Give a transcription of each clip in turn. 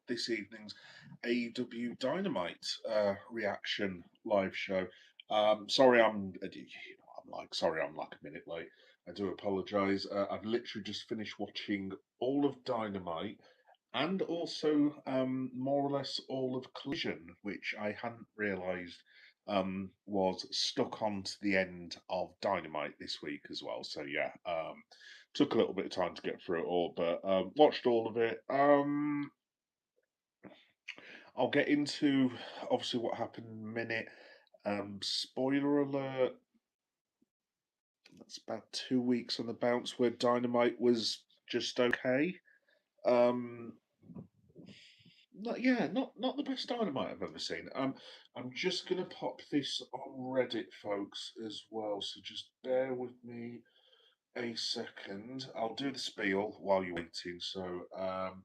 this evening's AEW Dynamite reaction live show. Sorry, sorry, I'm like a minute late. I do apologise. I've literally just finished watching all of Dynamite and also more or less all of Collision, which I hadn't realised was stuck on to the end of Dynamite this week as well. So yeah, took a little bit of time to get through it all, but watched all of it. I'll get into obviously what happened in a minute. Spoiler alert: that's about 2 weeks on the bounce where Dynamite was just okay. Um, not the best Dynamite I've ever seen. I'm just gonna pop this on Reddit, folks, as well. So just bear with me a second. I'll do the spiel while you're waiting. So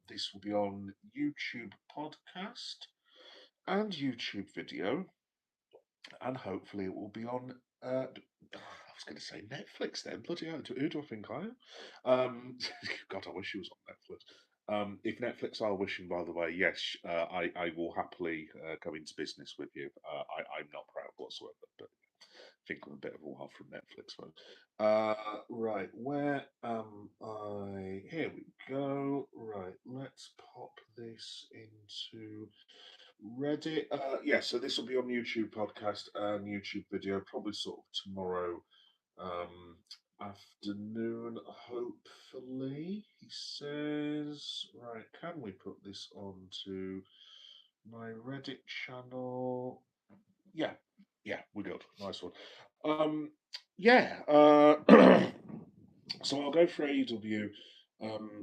this will be on YouTube podcast and YouTube video, and hopefully it will be on. I was going to say Netflix then. Bloody hell, who do I think I am? God, I wish it was on Netflix. If Netflix are wishing, by the way, yes, I will happily go into business with you. I'm not proud whatsoever, but I think I'm a bit of a while from Netflix, folks. Right, where am I? Here we go. Right, let's pop this into Reddit. Yeah, so this will be on YouTube podcast and YouTube video, probably sort of tomorrow afternoon, hopefully. He says, right, can we put this onto my Reddit channel? Yeah, yeah, we're good. Nice one. Yeah, so I'll go for AEW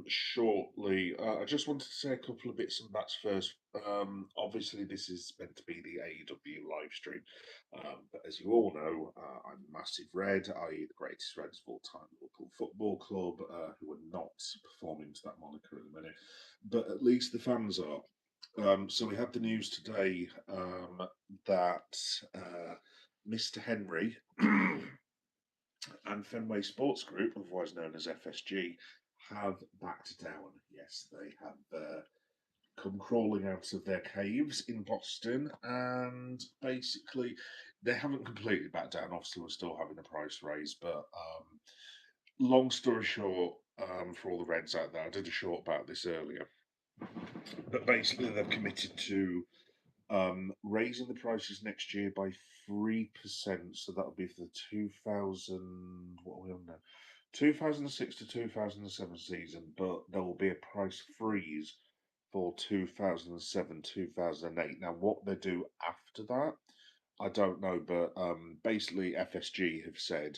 shortly. I just wanted to say a couple of bits and bats first. Obviously, this is meant to be the AEW live stream, but as you all know, I'm Massive Red, i.e., the greatest Reds of all time, Liverpool Football Club, who are not performing to that moniker at the minute, but at least the fans are. So we had the news today that Mr. Henry and Fenway Sports Group, otherwise known as FSG, have backed down. Yes, they have come crawling out of their caves in Boston, and basically, they haven't completely backed down. Obviously, we're still having a price raise, but long story short, for all the Reds out there, I did a short about this earlier, but basically, they've committed to raising the prices next year by 3%. So that'll be for the 2000. What are we on now? 2006 to 2007 season, but there will be a price freeze for 2007 2008. Now, what they do after that, I don't know, but basically, FSG have said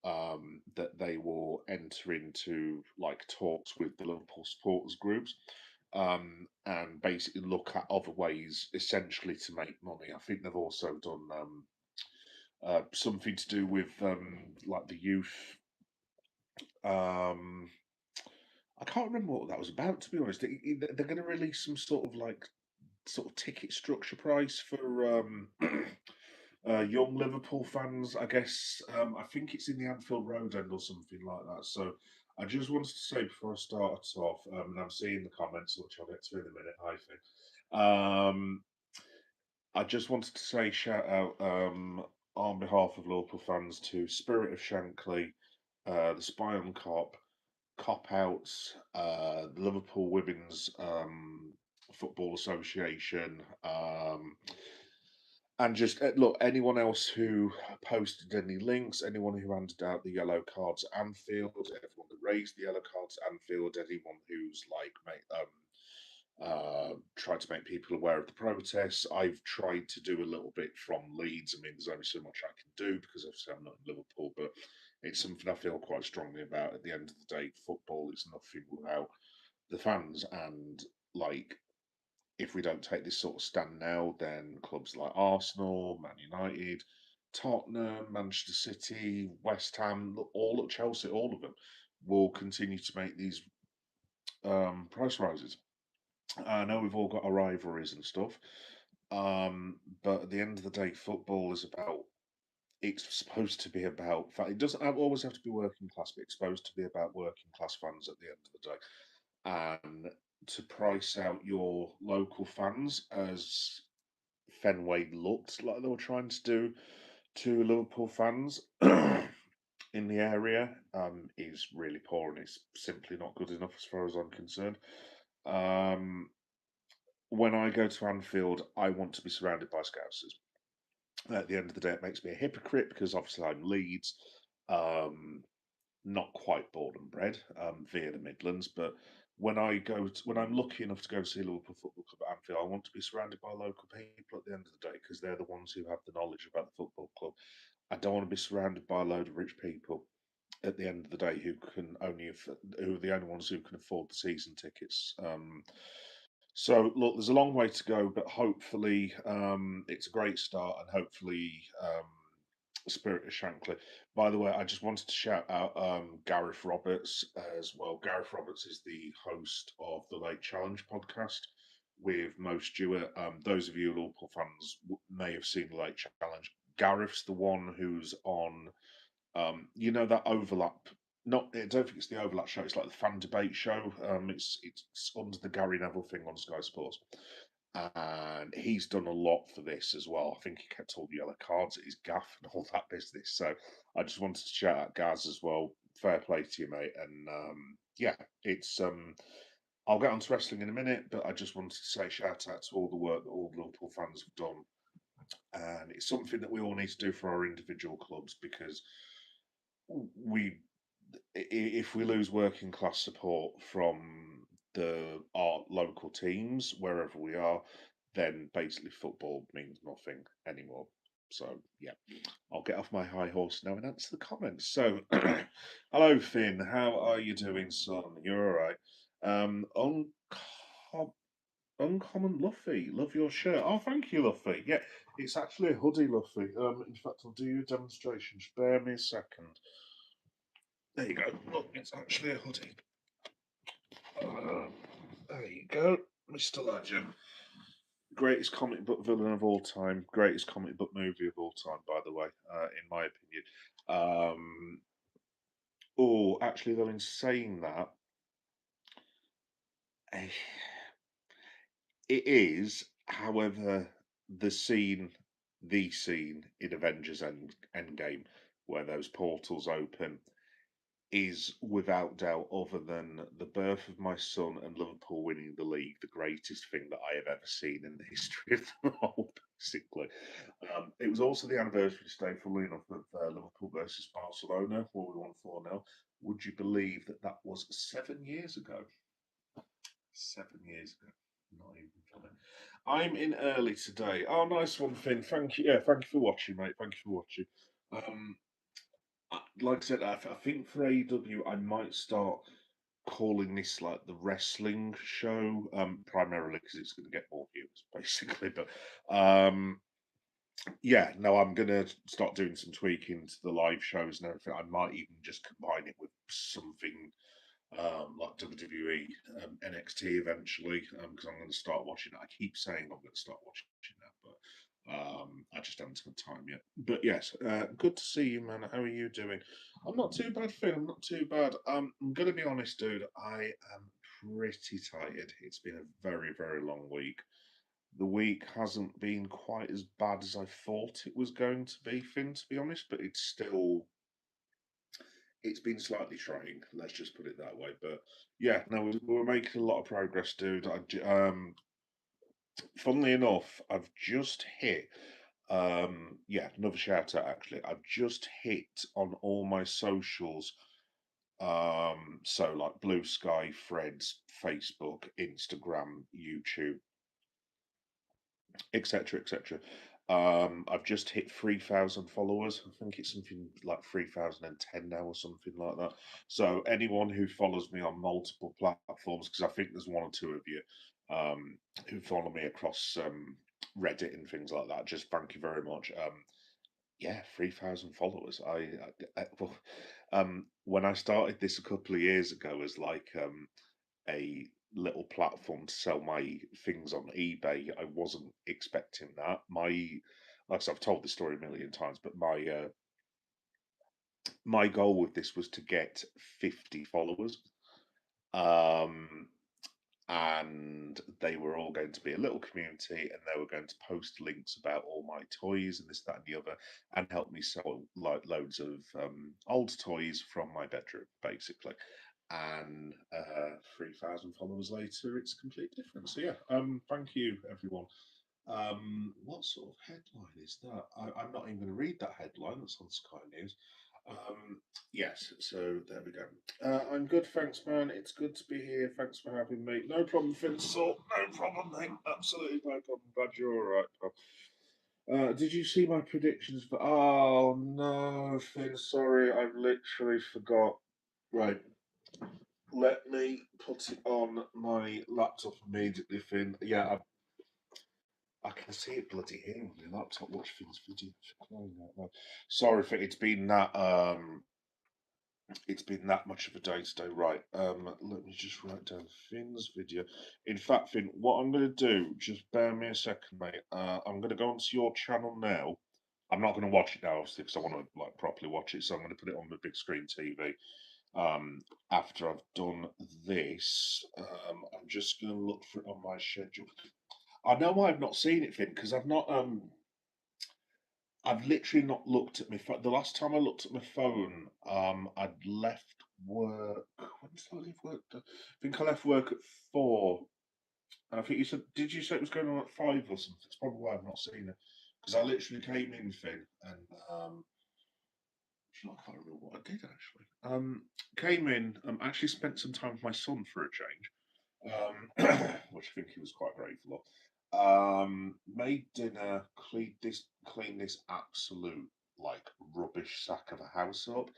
that they will enter into like talks with the Liverpool supporters groups and basically look at other ways essentially to make money. I think they've also done something to do with like the youth. Um, I can't remember what that was about, to be honest. They're going to release some sort of like sort of ticket structure price for young Liverpool fans, I guess. I think it's in the Anfield Road end or something like that. So I just wanted to say before I start off, and I'm seeing the comments, which I'll get to in a minute, I think. I just wanted to say shout out on behalf of Liverpool fans to Spirit of Shankly, the Spy on Cop Outs, the Liverpool Women's Football Association, and just look, anyone else who posted any links, anyone who handed out the yellow cards at Anfield, everyone that raised the yellow cards at Anfield, anyone who's like tried to make people aware of the protests. I've tried to do a little bit from Leeds. I mean, there's only so much I can do because obviously I'm not in Liverpool, but it's something I feel quite strongly about. At the end of the day, football is nothing without the fans, and like if we don't take this sort of stand now, then clubs like Arsenal, Man United, Tottenham, Manchester City, West Ham, all at Chelsea, all of them will continue to make these price rises. I know we've all got our rivalries and stuff, but at the end of the day, football is about. It's supposed to be about. In fact, it doesn't always have to be working class, but it's supposed to be about working class fans at the end of the day. And to price out your local fans, as Fenway looked like they were trying to do to Liverpool fans in the area, is really poor, and it's simply not good enough as far as I'm concerned. Um, when I go to Anfield, I want to be surrounded by Scousers. At the end of the day, it makes me a hypocrite because obviously I'm Leeds, um, not quite born and bred, via the Midlands. But when I'm lucky enough to go see Liverpool Football Club at Anfield, I want to be surrounded by local people at the end of the day because they're the ones who have the knowledge about the football club. I don't want to be surrounded by a load of rich people at the end of the day who are the only ones who can afford the season tickets. So look, there's a long way to go, but hopefully it's a great start, and hopefully Spirit of Shankly. By the way, I just wanted to shout out Gareth Roberts as well. Gareth Roberts is the host of the Late Challenge podcast with Mo Stewart. Those of you Liverpool fans may have seen the Late Challenge. Gareth's the one who's on that overlap. Not, I don't think it's the overlap show. It's like the fan debate show. It's under the Gary Neville thing on Sky Sports, and he's done a lot for this as well. I think he kept all the yellow cards at his gaff and all that business. So I just wanted to shout out Gaz as well. Fair play to you, mate. And yeah, it's I'll get on to wrestling in a minute, but I just wanted to say shout out to all the work that all the Liverpool fans have done, and it's something that we all need to do for our individual clubs because we if we lose working class support from our local teams wherever we are, then basically football means nothing anymore. So yeah, I'll get off my high horse now and answer the comments. So, hello Finn, how are you doing, son? You're all right. Uncommon Luffy, love your shirt. Oh, thank you, Luffy. Yeah, it's actually a hoodie, Luffy. In fact, I'll do you a demonstration. Just bear me a second. There you go. Look, it's actually a hoodie. There you go, Mr. Legend. Greatest comic book villain of all time. Greatest comic book movie of all time, by the way, in my opinion. Oh, actually, though, in saying that, eh, it is, however, the scene in Avengers Endgame where those portals open is without doubt, other than the birth of my son and Liverpool winning the league, the greatest thing that I have ever seen in the history of the world, basically. It was also the anniversary today, funnily enough, of Liverpool versus Barcelona, where we won 4-0. Would you believe that that was 7 years ago? 7 years ago. Not even funny. I'm in early today. Oh, nice one, Finn. Thank you. Yeah, thank you for watching, mate. Thank you for watching. Um, like I said, I think for AEW, I might start calling this like the wrestling show, primarily because it's going to get more views, basically. But yeah, no, I'm going to start doing some tweaking to the live shows and everything. I might even just combine it with something like WWE, NXT eventually, because I'm going to start watching it. I keep saying I'm going to start watching that, but I just haven't had time yet. But yes, good to see you, man. How are you doing? I'm not too bad, Phil. I'm not too bad. I'm going to be honest, dude. I am pretty tired. It's been a very, very long week. The week hasn't been quite as bad as I thought it was going to be, Finn, to be honest, but it's been slightly trying. Let's just put it that way. But yeah, no, we're making a lot of progress, dude. Funnily enough, I've just hit. Yeah, another shout out actually. I've just hit on all my socials. So like Blue Sky, Threads, Facebook, Instagram, YouTube, etc., etc. I've just hit 3,000 followers. I think it's something like 3,010 now or something like that. So anyone who follows me on multiple platforms, because I think there's one or two of you who follow me across Reddit and things like that, just thank you very much. Yeah, 3,000 followers. Well, when I started this a couple of years ago as like a little platform to sell my things on eBay. I wasn't expecting that. Like I said, I've told this story a million times, but my goal with this was to get 50 followers. Um, and they were all going to be a little community, and they were going to post links about all my toys and this, that, and the other, and help me sell like loads of old toys from my bedroom, basically. And 3,000 followers later, it's completely different. So yeah, thank you everyone. What sort of headline is that? I'm not even going to read that headline. That's on Sky News. Yes, so there we go. I'm good, thanks, man. It's good to be here. Thanks for having me. No problem, Finn. So, no problem, mate. Absolutely no problem. Glad you're all right, pal. Did you see my predictions for? Oh no, Finn. Sorry, I've literally forgot. Right, let me put it on my laptop immediately, Finn. Yeah, I can see it bloody here on my laptop. Watch Finn's video. Sorry, Finn. It's been that much of a day today, right? Let me just write down Finn's video. In fact, Finn, what I'm going to do, just bear me a second, mate. I'm going to go onto your channel now. I'm not going to watch it now, obviously, because I want to like properly watch it. So I'm going to put it on the big screen TV. After I've done this, I'm just going to look for it on my schedule. I know I've not seen it, Finn, because I've literally not looked at my phone. The last time I looked at my phone, I'd left work. When did I leave work? I think I left work at 4. And I think you said, did you say it was going on at 5 or something? That's probably why I've not seen it. Because I literally came in, Finn, and I can't remember what I did actually. Came in, actually spent some time with my son for a change, which I think he was quite grateful of. Made dinner, cleaned this absolute like rubbish sack of a house up.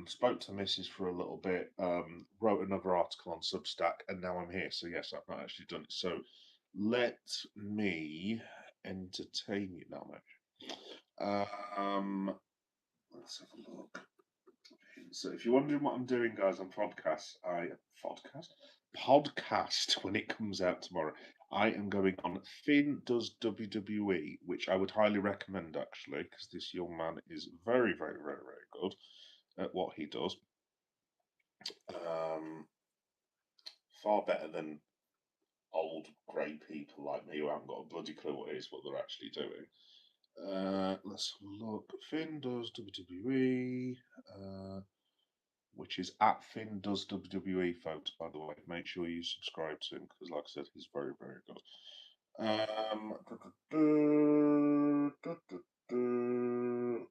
Spoke to Mrs. for a little bit. Wrote another article on Substack, and now I'm here. So yes, I've not actually done it. So let me entertain you now, mate. Let's have a look. So if you're wondering what I'm doing, guys, on podcast when it comes out tomorrow, I am going on Finn Does WWE, which I would highly recommend actually, because this young man is very, very, very, very good at what he does. Um, Far better than old grey people like me who haven't got a bloody clue what it is, what they're actually doing. Let's have a look. Finn Does WWE. Which is at Finn Does WWE, folks, by the way. Make sure you subscribe to him because, like I said, he's very, very good.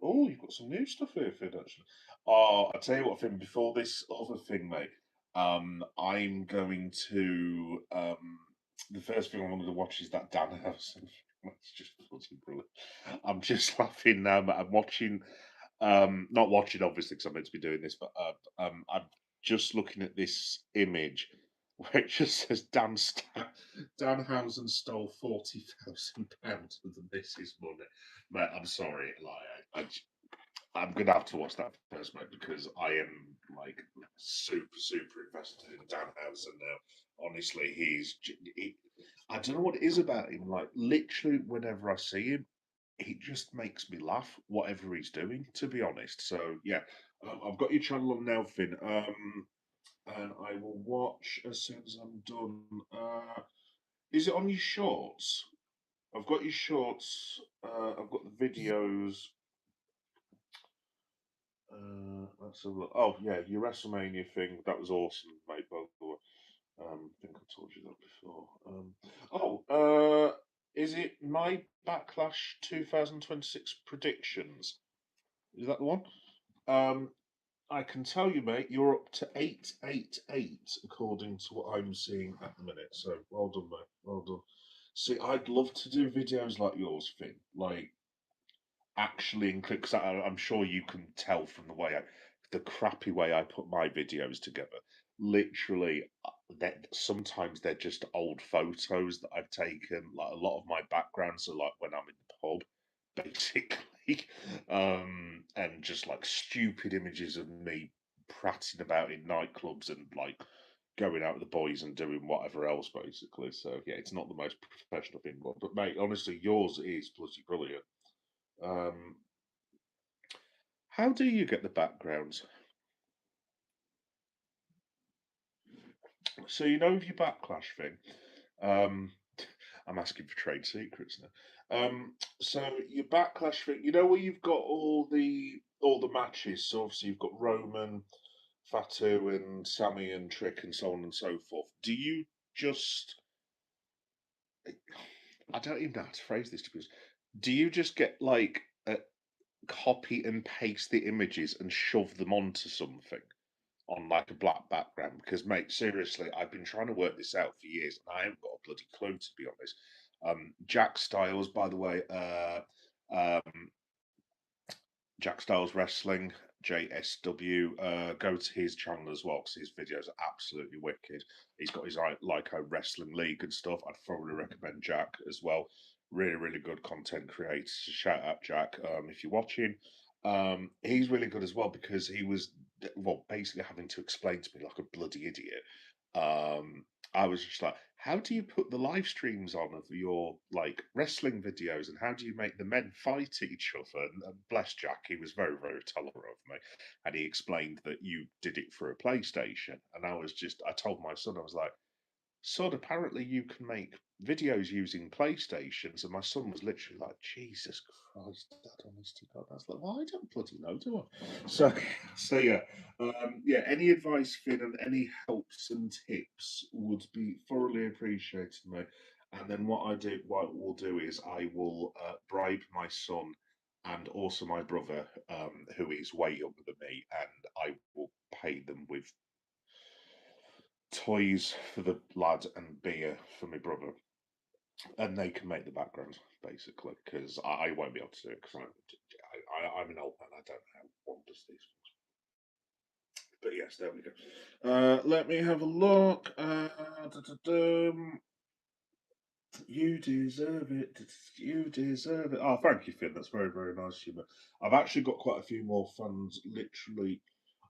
Oh, you've got some new stuff here, Finn, actually. Oh, I'll tell you what, Finn, before this other thing, mate, I'm going to. The first thing I wanted to watch is that Dan House. That's just bloody brilliant. I'm just laughing now, but I'm watching. Not watching, obviously, because I'm meant to be doing this, but I'm just looking at this image where it just says Danhausen stole £40,000 of the missus' money. Mate, I'm sorry, like I'm gonna have to watch that first, mate, because I am like super, super invested in Danhausen now. Honestly, I don't know what it is about him. Like literally, whenever I see him, he just makes me laugh, whatever he's doing, to be honest. So yeah, I've got your channel on now, Finn, and I will watch as soon as I'm done. Is it on your shorts? I've got your shorts. I've got the videos. Let's have a look. Oh yeah, your WrestleMania thing. That was awesome, mate. By the way, I think I told you that before. Is it my Backlash 2026 predictions? Is that the one? Um, I can tell you, mate, you're up to 888 according to what I'm seeing at the minute. So well done, mate. Well done. See, I'd love to do videos like yours, Finn. Like actually include, because I'm sure you can tell from the crappy way I put my videos together. Literally, that sometimes they're just old photos that I've taken. Like a lot of my backgrounds are like when I'm in the pub, basically, and just like stupid images of me prattling about in nightclubs and like going out with the boys and doing whatever else, basically. So yeah, it's not the most professional thing, but mate, honestly, yours is bloody brilliant. Um, how do you get the backgrounds? So you know with your backlash thing, um, I'm asking for trade secrets now. So your backlash thing, you know where you've got all the matches. So obviously you've got Roman, Fatu, and Sammy and Trick, and so on and so forth. Do you just? I don't even know how to phrase this to be. Do you just get like copy and paste the images and shove them onto something on like a black background? Because mate, seriously, I've been trying to work this out for years and I haven't got a bloody clue to be honest. Jack Styles, by the way, um, Jack Styles Wrestling, JSW. Go to his channel as well because his videos are absolutely wicked. He's got his like a wrestling league and stuff. I'd probably recommend Jack as well. Really, really good content creator. So shout out Jack if you're watching. He's really good as well because he was basically having to explain to me like a bloody idiot. Um, I was just like, how do you put the live streams on of your like wrestling videos, and how do you make the men fight each other? And bless Jack, he was very, very tolerant of me, and he explained that you did it for a PlayStation, and I told my son, I was like, son, apparently you can make videos using PlayStations. And my son was literally like, Jesus Christ, Dad, honest to God. I was like, well, I don't bloody know, do I? So, so yeah. Yeah, any advice, Finn, and any helps and tips would be thoroughly appreciated, mate. And then what we'll do is I will bribe my son and also my brother, who is way younger than me, and I will pay them with toys for the lad and beer for my brother, and they can make the background basically because I won't be able to do it because I'm an old man. I don't know how one does these things. But yes, there we go. Let me have a look. You deserve it. You deserve it. Oh, thank you, Finn. That's very, very nice of you. But I've actually got quite a few more fans. Literally,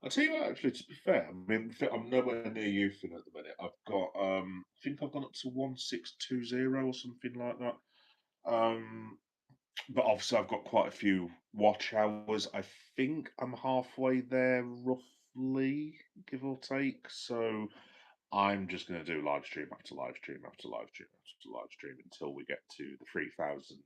I tell you what. Actually, to be fair, I mean, I'm nowhere near you, Finn, at the minute. I've got, I think I've gone up to 1620 or something like that. But obviously, I've got quite a few watch hours. I think I'm halfway there, roughly, give or take. So I'm just going to do live stream after live stream after live stream after live stream until we get to the 3,000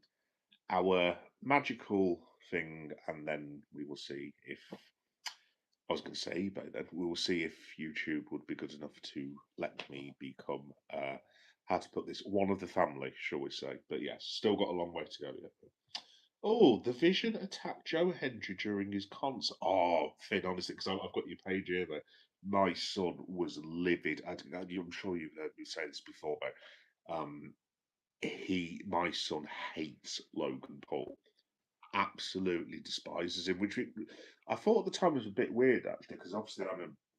hour magical thing, and then we will see if I was going to say eBay. Then we will see if YouTube would be good enough to let me become how to put this one of the family, shall we say? But yes, still got a long way to go yet. Oh, the Vision attacked Joe Hendry during his concert. Oh, Finn, honestly, because I've got your page here. There. My son was livid. I'm sure you've heard me say this before, but my son hates Logan Paul. Absolutely despises him. I thought at the time was a bit weird actually, because obviously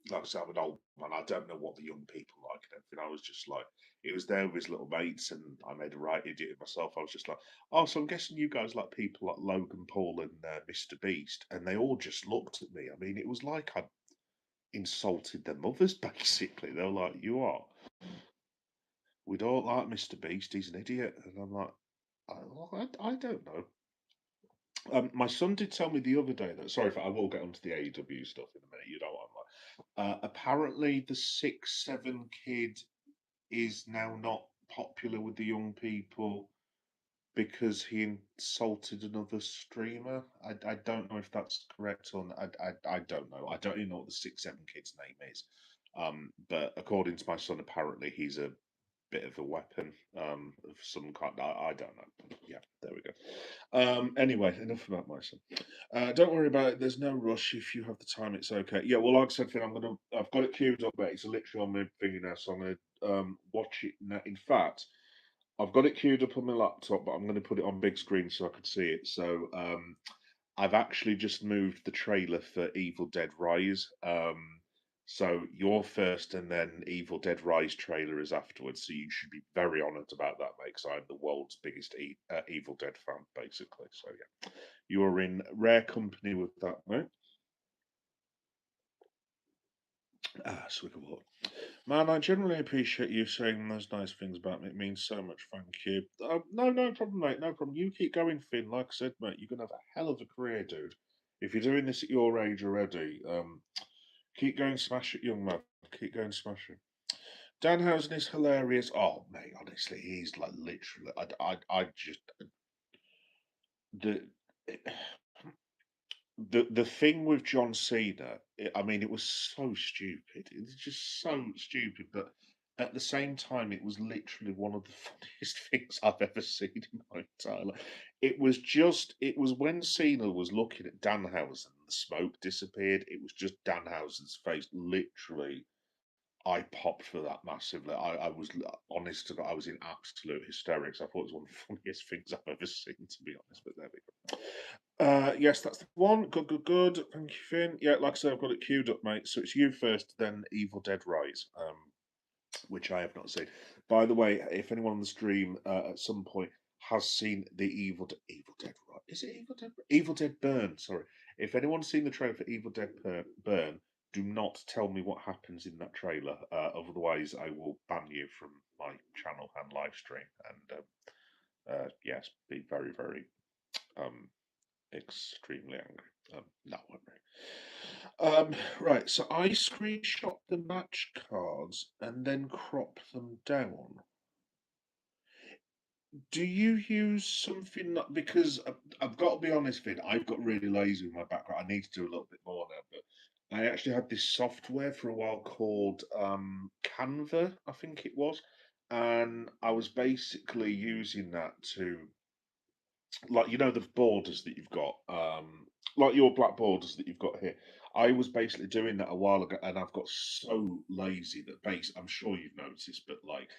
like I said, I'm an old man. I don't know what the young people like and everything. I was just like, it was there with his little mates, and I made a right idiot of myself. I was just like, oh, so I'm guessing you guys like people like Logan Paul and Mr. Beast, and they all just looked at me. I mean, it was like I'd insulted their mothers basically. They were like, you are. We don't like Mr. Beast. He's an idiot, and I'm like, I don't know. My son did tell me the other day that. Sorry, I will get onto the AEW stuff in a minute. You know what I'm like. Apparently, the 6'7" kid is now not popular with the young people because he insulted another streamer. I don't know if that's correct or not. I don't know. I don't even know what the 6'7" kid's name is. But according to my son, apparently he's a bit of a weapon of some kind. I don't know. Yeah, there we go. Anyway, enough about my son. Don't worry about it. There's no rush. If you have the time, it's okay. Yeah, well, like I said, Finn, I've got it queued up, mate. It's literally on my thingy now, so I'm gonna watch it now. In fact, I've got it queued up on my laptop, but I'm gonna put it on big screen so I can see it. So I've actually just moved the trailer for Evil Dead Rise. So you're first, and then Evil Dead Rise trailer is afterwards. So you should be very honoured about that, mate, because I'm the world's biggest Evil Dead fan, basically. So yeah, you're in rare company with that, mate. Ah, swig of water. Man, I generally appreciate you saying those nice things about me. It means so much. Thank you. No, no problem, mate. No problem. You keep going, Finn. Like I said, mate, you're gonna have a hell of a career, dude. If you're doing this at your age already, keep going, smash it, young man. Keep going, smash it. Danhausen is hilarious. Oh, mate, honestly, he's like literally. I just the the thing with John Cena. I mean, it was so stupid. It was just so stupid, but at the same time, it was literally one of the funniest things I've ever seen in my entire life. It was when Cena was looking at Danhausen, the smoke disappeared. It was just Danhausen's face, literally. I popped for that massively. I was honest to God, I was in absolute hysterics. I thought it was one of the funniest things I've ever seen, to be honest. But there we go. Yes, that's the one. Good, good, good. Thank you, Finn. Yeah, like I said, I've got it queued up, mate. So it's you first, then Evil Dead Rise, which I have not seen. By the way, if anyone on the stream at some point has seen the Evil Dead Rise, is it Evil Dead? Evil Dead Burn. Sorry, if anyone's seen the trailer for Evil Dead Burn, do not tell me what happens in that trailer. Otherwise, I will ban you from my channel and live stream. And yes, be very, very um, extremely angry. No, right, so I screenshot the match cards and then crop them down. Do you use something that, because I've got to be honest, Vin, I've got really lazy with my background. I need to do a little bit more now, but I actually had this software for a while called Canva, I think it was, and I was basically using that to, like, you know, the borders that you've got, like your black borders that you've got here. I was basically doing that a while ago, and I've got so lazy that I'm sure you've noticed, but like,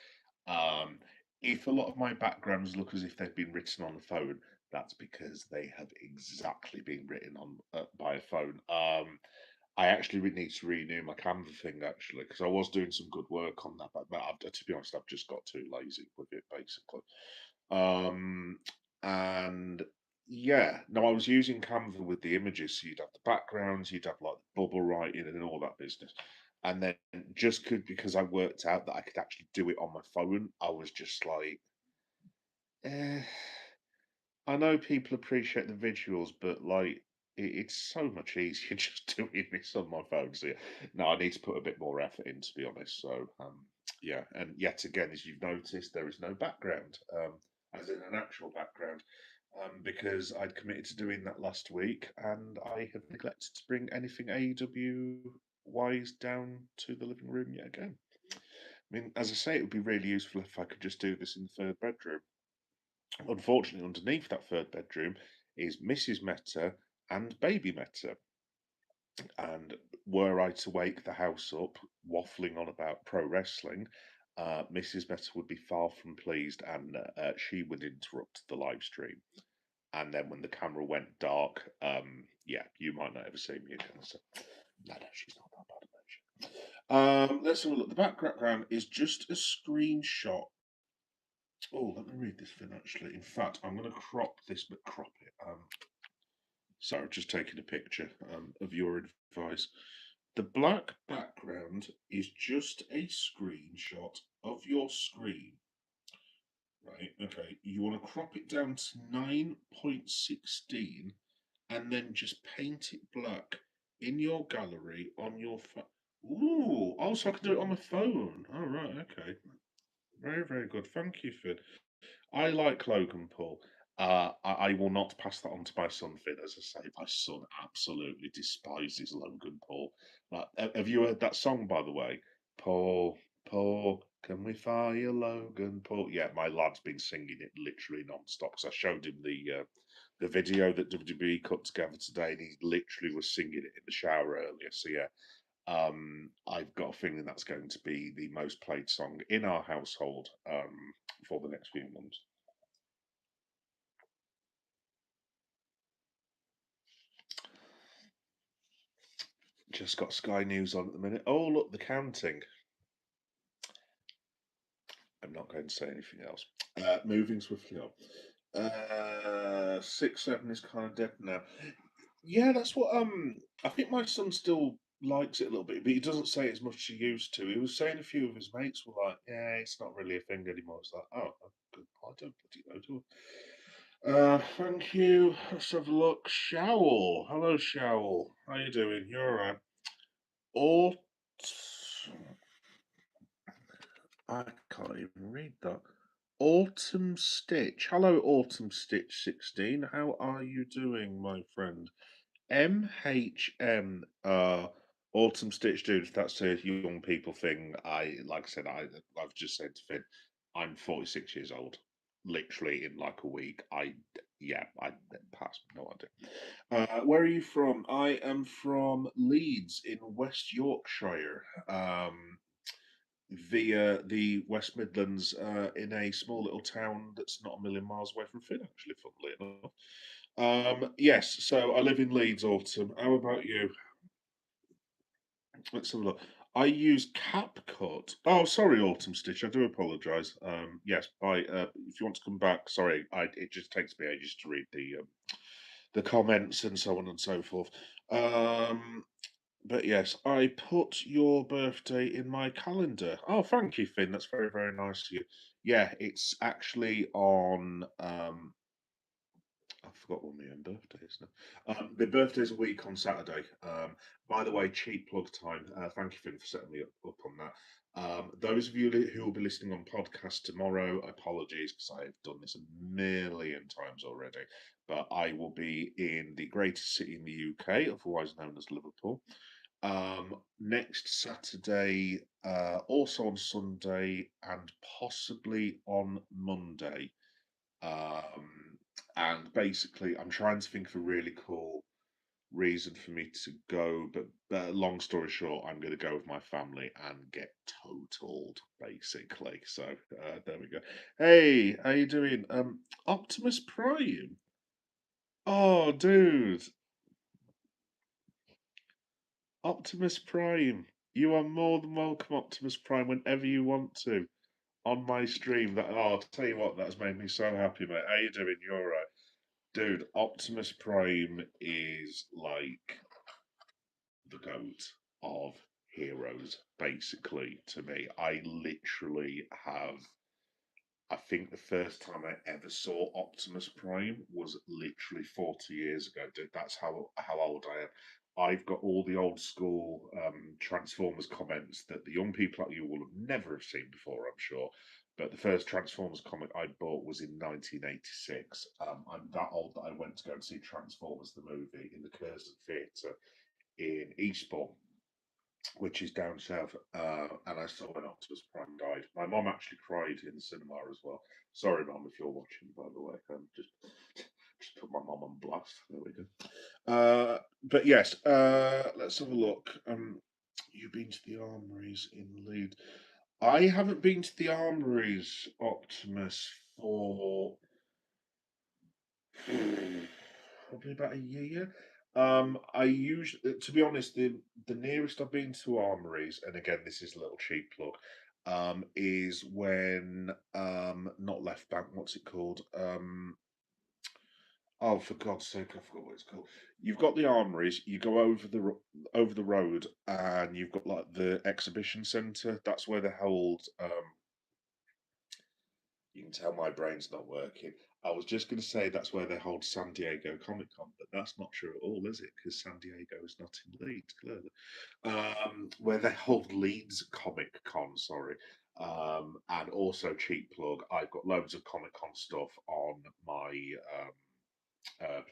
um, if a lot of my backgrounds look as if they've been written on a phone, that's because they have exactly been written on by a phone. I actually need to renew my Canva thing actually, because I was doing some good work on that, but to be honest, I've just got too lazy with it basically. Um, and yeah, no, I was using Canva with the images, so you'd have the backgrounds, you'd have like bubble writing and all that business. And then because I worked out that I could actually do it on my phone, I was just like, eh. I know people appreciate the visuals, but like it's so much easier just doing this on my phone. So yeah, no, I need to put a bit more effort in, to be honest. So yeah, and yet again, as you've noticed, there is no background, as in an actual background, because I'd committed to doing that last week, and I have neglected to bring anything AEW wise down to the living room yet again. I mean, as I say, it would be really useful if I could just do this in the third bedroom. Unfortunately, underneath that third bedroom is Mrs. Meta and Baby Meta. And were I to wake the house up waffling on about pro wrestling, Mrs. Meta would be far from pleased, and she would interrupt the live stream. And then when the camera went dark, yeah, you might not ever see me again. So, no, she's not that bad, actually. Let's have a look. The background is just a screenshot. Oh, let me read this thing actually. In fact, I'm going to crop this, but crop it. Sorry, just taking a picture of your advice. The black background is just a screenshot of your screen. Right, okay. You want to crop it down to 9.16 and then just paint it black in your gallery on your phone. Ooh, also I can do it on my phone. Oh, right, okay. Very, very good. Thank you, Finn. I like Logan Paul. I will not pass that on to my son Finn. As I say, my son absolutely despises Logan Paul. Like, have you heard that song, by the way? Paul, Paul, can we fire Logan Paul? Yeah, my lad's been singing it literally non-stop. So I showed him the video that WWE cut together today, and he literally was singing it in the shower earlier. So yeah, I've got a feeling that's going to be the most played song in our household for the next few months. Just got Sky News on at the minute. Oh, look, the counting. I'm not going to say anything else. Moving swiftly on. 6-7 is kind of dead now. Yeah, that's what I think my son still likes it a little bit, but he doesn't say it as much as he used to. He was saying a few of his mates were like, "Yeah, it's not really a thing anymore." It's like, oh, good. I don't bloody know. Do thank you. Let's have a look. Showl. Hello, Showl. How you doing? You all right? Or I can't even read that. Autumn Stitch. Hello, Autumn Stitch 16. How are you doing, my friend? MHM, Autumn Stitch dude, that's a young people thing. Like I said, I've just said to Finn, I'm 46 years old. Literally in like a week. Yeah, I pass, no idea. Where are you from? I am from Leeds in West Yorkshire. Via the West Midlands, in a small little town that's not a million miles away from Finn, actually, funnily enough. Yes, so I live in Leeds, Autumn. How about you? Let's have a look. I use CapCut. Oh, sorry, Autumn Stitch. I do apologise. Yes, if you want to come back, sorry, it just takes me ages to read the comments and so on and so forth. Um, But yes, I put your birthday in my calendar. Oh, thank you, Finn. That's very, very nice of you. Yeah, it's actually on. I forgot when my own birthday is now. My birthday's a week on Saturday. By the way, cheap plug time. Thank you, Finn, for setting me up on that. Those of you who will be listening on podcast tomorrow, apologies because I've done this a million times already. But I will be in the greatest city in the UK, otherwise known as Liverpool. Next Saturday, also on Sunday, and possibly on Monday. Um, and basically, I'm trying to think of a really cool reason for me to go, but long story short, I'm going to go with my family and get totaled, basically. So there we go. Hey, how you doing? Optimus Prime. Oh, dude, Optimus Prime. You are more than welcome, Optimus Prime, whenever you want to on my stream. That I'll tell you what, that's made me so happy, mate. How you doing? You all right? Dude, Optimus Prime is like the goat of heroes, basically, to me. I literally have. I think the first time I ever saw Optimus Prime was literally 40 years ago, dude. That's how old I am. I've got all the old school Transformers comments that the young people like you will have never have seen before, I'm sure. But the first Transformers comic I bought was in 1986. I'm that old that I went to go and see Transformers the movie in the Curzon Theatre in Eastbourne, which is down south, and I saw when Optimus Prime died. My mom actually cried in the cinema as well. Sorry, mom, if you're watching, by the way. Just put my mom on blast. There we go. But yes, let's have a look. You've been to the Armories in Leeds. I haven't been to the Armories, Optimus, for probably about a year. I usually, to be honest, the nearest I've been to armories, and again, this is a little cheap plug, is when not Left Bank, what's it called? Oh, for God's sake, I forgot what it's called. You've got the armories. You go over over the road, and you've got like the exhibition centre. That's where they hold. You can tell my brain's not working. I was just going to say that's where they hold San Diego Comic Con, but that's not true at all, is it? Because San Diego is not in Leeds, clearly. Where they hold Leeds Comic Con, sorry. And also, cheap plug, I've got loads of Comic Con stuff on my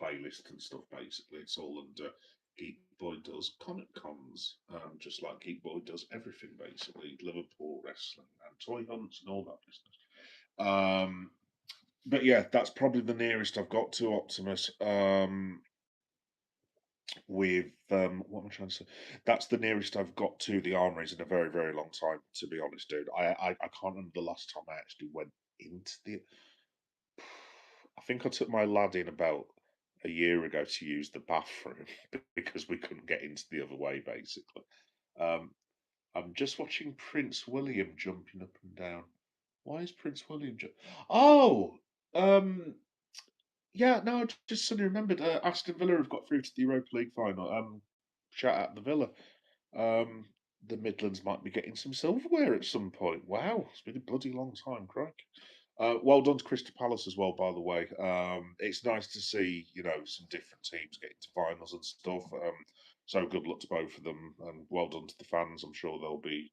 playlist and stuff, basically. It's all under Geek Boy Does Comic Cons, just like Geek Boy does everything, basically. Liverpool wrestling and toy hunts and all that business. Um, but yeah, that's probably the nearest I've got to Optimus. With what am I trying to say? That's the nearest I've got to the armories in a very, very long time. To be honest, dude, I can't remember the last time I actually went into the. I think I took my lad in about a year ago to use the bathroom because we couldn't get into the other way, basically. Um, I'm just watching Prince William jumping up and down. Why is Prince William? Oh, um, yeah. No, I just suddenly remembered. Aston Villa have got through to the Europa League final. Shout out the Villa. Um, the Midlands might be getting some silverware at some point. Wow, it's been a bloody long time, crikey. Well done to Crystal Palace as well, by the way. It's nice to see, some different teams getting to finals and stuff. So good luck to both of them, and well done to the fans. I'm sure they'll be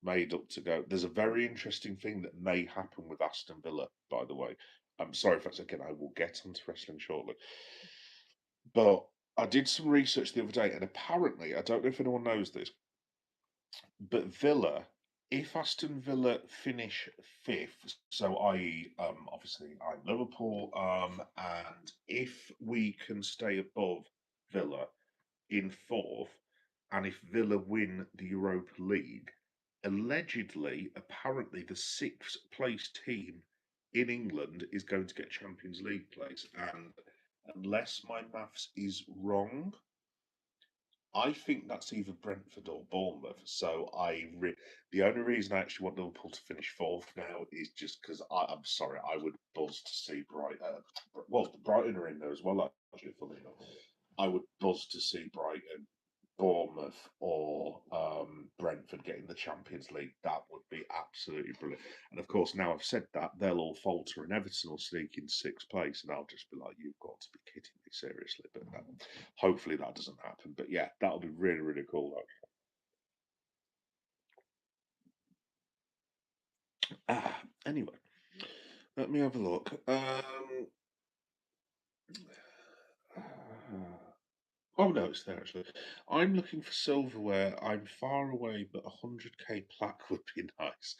made up to go. There's a very interesting thing that may happen with Aston Villa, by the way. I'm sorry if that's again. I will get onto wrestling shortly, but I did some research the other day, and apparently, I don't know if anyone knows this, but Villa, if Aston Villa finish fifth, so i.e., obviously I'm Liverpool, and if we can stay above Villa in fourth, and if Villa win the Europa League, allegedly, apparently, the sixth place team in England is going to get Champions League place, and unless my maths is wrong, I think that's either Brentford or Bournemouth. So the only reason I actually want Liverpool to finish fourth now is just because I'm sorry, I would buzz to see Brighton. Well, Brighton are in there as well. Actually, funny enough, I would buzz to see Brighton, Bournemouth, or Brentford getting the Champions League. That would be absolutely brilliant. And of course, now I've said that, they'll all falter and Everton will sneak in sixth place, and I'll just be like, "You've got to be kidding me, seriously!" But hopefully that doesn't happen. But yeah, that'll be really, really cool. Anyway, let me have a look. Oh no, it's there actually. I'm looking for silverware. I'm far away, but 100k plaque would be nice.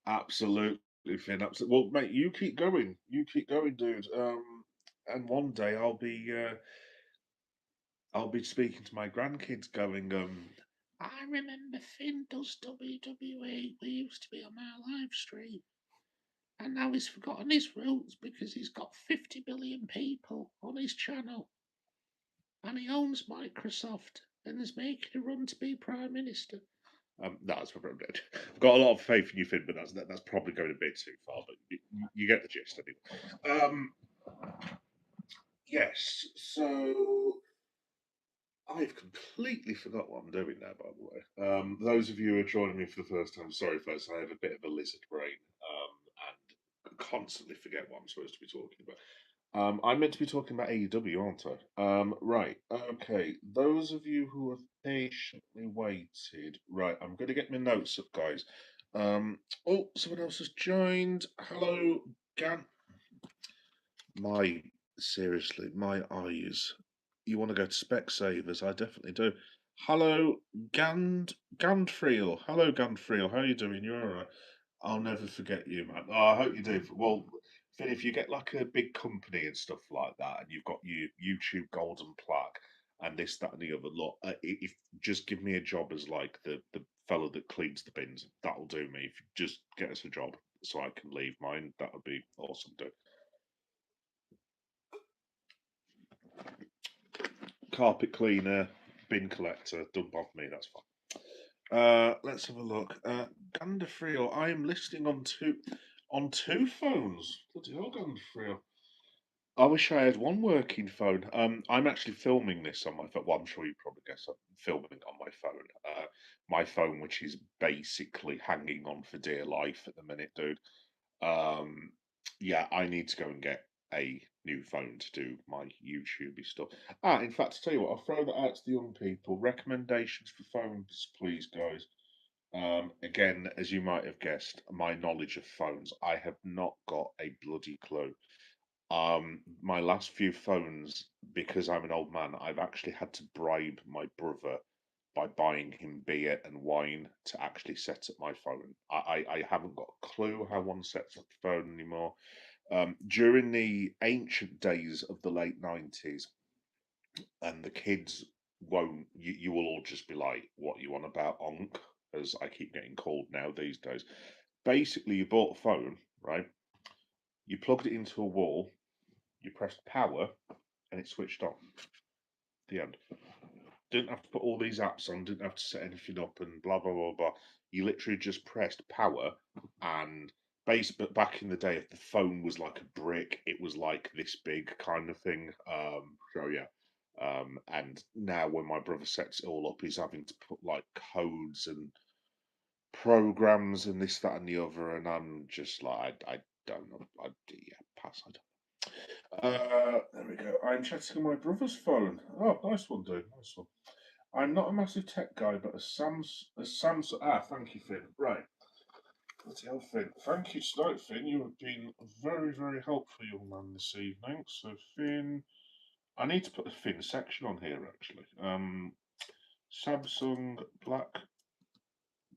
Absolutely, Finn. Absolutely. Well, mate, you keep going. You keep going, dude. And one day I'll be speaking to my grandkids, going, I remember Finn does WWE. We used to be on our live stream, and now he's forgotten his roots because he's got 50 billion people on his channel, and he owns Microsoft and is making a run to be Prime Minister. That's what I'm doing. I've got a lot of faith in you, Finn, but that's probably going a bit too far. But you get the gist, anyway. Yes. So I've completely forgot what I'm doing now. By the way, those of you who are joining me for the first time, sorry, folks. I have a bit of a lizard brain, and constantly forget what I'm supposed to be talking about. I'm meant to be talking about AEW, aren't I? Right. Okay. Those of you who have patiently waited, right? I'm going to get my notes up, guys. Oh, someone else has joined. Hello, Gan. My seriously, my eyes. You want to go to Specsavers? I definitely do. Hello, Gandfriel. Hello, Gandfriel. How are you doing? You all right? I'll never forget you, man. Oh, I hope you do. Well, Finn, if you get like a big company and stuff like that, and you've got your YouTube Golden Plaque and this, that, and the other, look, if just give me a job as like the fellow that cleans the bins, that'll do me. If you just get us a job so I can leave mine, that would be awesome, dude. Carpet cleaner, bin collector, don't bother me. That's fine. Let's have a look. Gandafrio, I am listening on two phones. Bloody hell, Gandafrio. I wish I had one working phone. I'm actually filming this on my phone. Well, I'm sure you probably guess I'm filming it on my phone. My phone, which is basically hanging on for dear life at the minute, dude. Um, yeah, I need to go and get a new phone to do my YouTubey stuff. In fact, to tell you what, I'll throw that out to the young people. Recommendations for phones, please, guys. Again, as you might have guessed, my knowledge of phones, I have not got a bloody clue. My last few phones, because I'm an old man, I've actually had to bribe my brother by buying him beer and wine to actually set up my phone. I haven't got a clue how one sets up a phone anymore. During the ancient days of the late 90s, and the kids won't, you will all just be like, what you on about, onk? As I keep getting called now these days. Basically, you bought a phone, right? You plugged it into a wall, you pressed power, and it switched on. The end. Didn't have to put all these apps on, didn't have to set anything up and blah blah blah blah. You literally just pressed power and but back in the day if the phone was like a brick, it was like this big kind of thing. So yeah. And now when my brother sets it all up, he's having to put like codes and programs and this, that, and the other, and I'm just like, I don't know. Yeah, pass. I don't. There we go. I'm chatting on my brother's phone. Oh, nice one, dude. Nice one. I'm not a massive tech guy, but a Samsung. Ah, thank you, Finn. Right. Bloody hell, Finn. Thank you tonight, Finn. You have been very, very helpful, young man, this evening. So, Finn, I need to put a Finn section on here, actually. Samsung black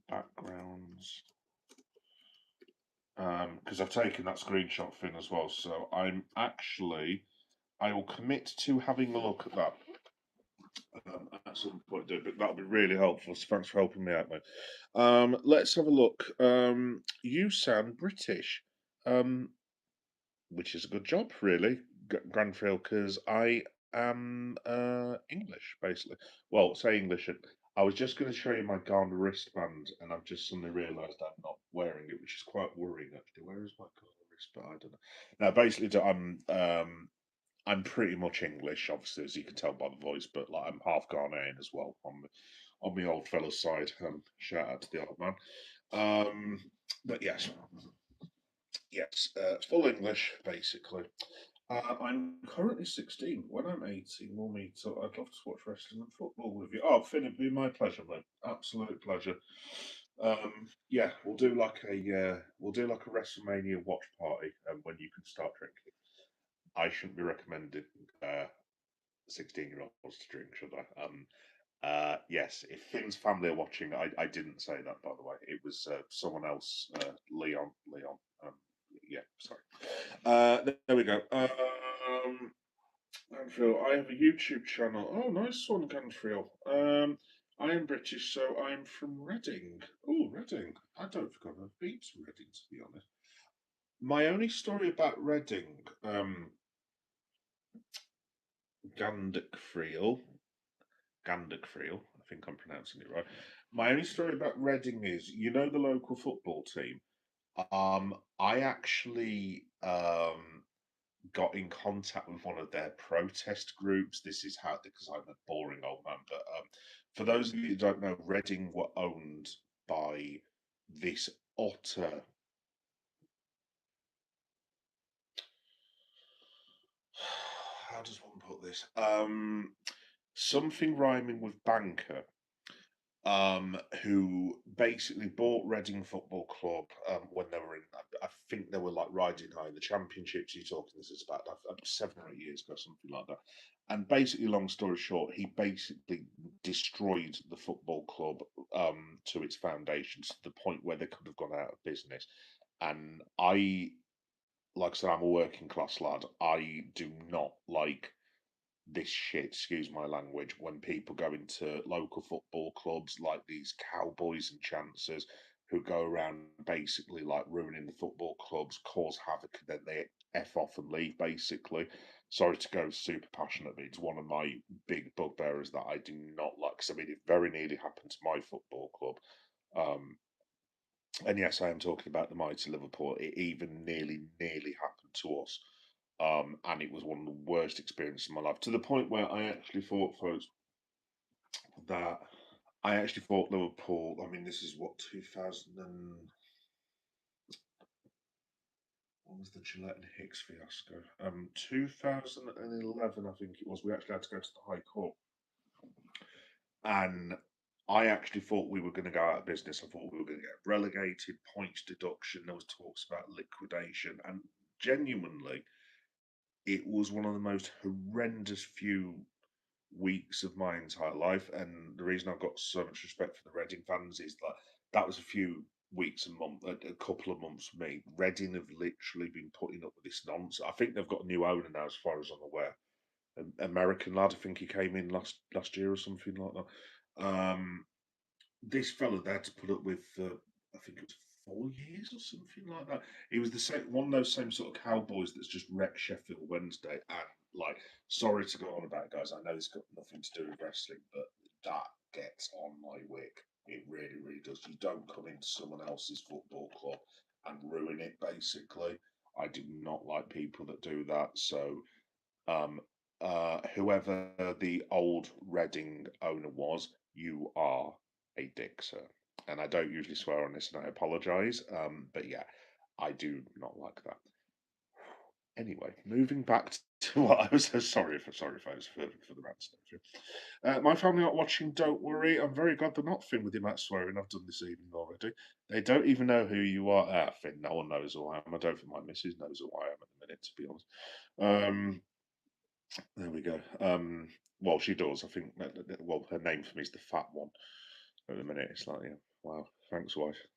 backgrounds. Because I've taken that screenshot, Finn, as well. So I will commit to having a look at that at some point, but that'll be really helpful. So thanks for helping me out, mate. Let's have a look. You sound British, um, which is a good job, really, Granfield, because I am English, basically. Well, say English. I was just going to show you my Garmin wristband, and I've just suddenly realised I'm not wearing it, which is quite worrying, actually. Where is my Garmin wristband? I don't know. Now, basically, I'm pretty much English, obviously, as you can tell by the voice, but like I'm half Ghanaian as well on the old fella's side. Shout out to the old man. Um, but yes, full English basically. I'm currently 16. When I'm 18, we'll meet up. I'd love to watch wrestling and football with you. Oh, Finn, it'd be my pleasure, mate. Absolute pleasure. Yeah, we'll do like a WrestleMania watch party, when you can start drinking. I shouldn't be recommending 16-year-olds to drink, should I? Yes, if Finn's family are watching, I didn't say that, by the way. It was someone else, Leon. Leon. Yeah, sorry. There we go. Ganfield, I have a YouTube channel. Oh, nice one, Ganfield. I am British, so I'm from Reading. Oh, Reading. I don't think I've ever been to Reading, to be honest. My only story about Reading, Gandickfriel, Gandickfriel, I think I'm pronouncing it right. My only story about Reading is, you know, the local football team. I actually got in contact with one of their protest groups. This is how, because I'm a boring old man, but for those of you who don't know, Reading were owned by this utter. How does one put this? Something rhyming with banker, who basically bought Reading Football Club when they were in. I think they were like riding high in the championships. You're talking, this is about 7 or 8 years ago, something like that. And basically, long story short, he basically destroyed the football club to its foundations to the point where they could have gone out of business. And like I said, I'm a working class lad. I do not like this shit, excuse my language, when people go into local football clubs like these cowboys and chancers who go around basically like ruining the football clubs, cause havoc, and then they F off and leave, basically. Sorry to go super passionate, but it's one of my big bugbears that I do not like. 'Cause I mean, it very nearly happened to my football club. Um, and yes, I am talking about the mighty Liverpool. It even nearly happened to us. And it was one of the worst experiences of my life, to the point where I actually thought, folks, that I actually thought Liverpool. I mean, this is what 2000 and what was the Gillette and Hicks fiasco? 2011, I think it was. We actually had to go to the High Court, and I actually thought we were going to go out of business. I thought we were going to get relegated, points deduction. There was talks about liquidation, and genuinely, it was one of the most horrendous few weeks of my entire life. And the reason I've got so much respect for the Reading fans is that that was a few weeks and month, a couple of months for me. Reading have literally been putting up with this nonsense. I think they've got a new owner now, as far as I'm aware. An American lad, I think he came in last year or something like that. This fella they had to put up with, I think it was 4 years or something like that. He was the same one of those same sort of cowboys that's just wrecked Sheffield Wednesday. And like, sorry to go on about it, guys. I know it's got nothing to do with wrestling, but that gets on my wick. It really, really does. You don't come into someone else's football club and ruin it. Basically, I do not like people that do that. So um, whoever the old Reading owner was, you are a dick, sir. And I don't usually swear on this, and I apologise. But yeah, I do not like that. Anyway, moving back to what I was so sorry, folks, for the rant stuff. My family aren't watching. Don't worry. I'm very glad they're not. Finn, with the amount of swearing I've done this evening already. They don't even know who you are. Ah, Finn, no one knows who I am. I don't think my missus knows who I am at the minute, to be honest. There we go. Well, she does. I think. Well, her name for me is the fat one. At the minute, it's like, yeah, wow, thanks, wife.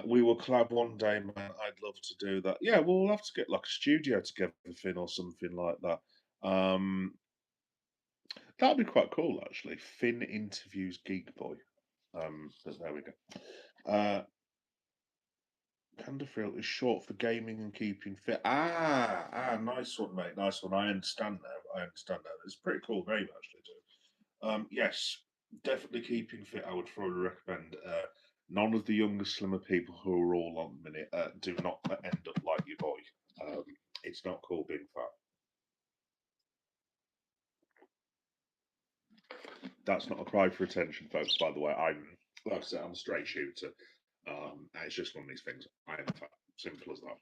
We will collab one day, man. I'd love to do that. Yeah, we'll have to get like a studio together, Finn, or something like that. That'd be quite cool, actually. Finn interviews Geek Boy. But there we go. Canderfield is short for gaming and keeping fit. Nice one, mate. Nice one. I understand now. I understand now. It's a pretty cool name, actually, too. Yes, definitely keeping fit. I would probably recommend. None of the younger, slimmer people who are all on the minute do not end up like your boy. It's not cool being fat. That's not a cry for attention, folks. By the way, like I said, I'm a straight shooter. And it's just one of these things. I am fat. Simple as that.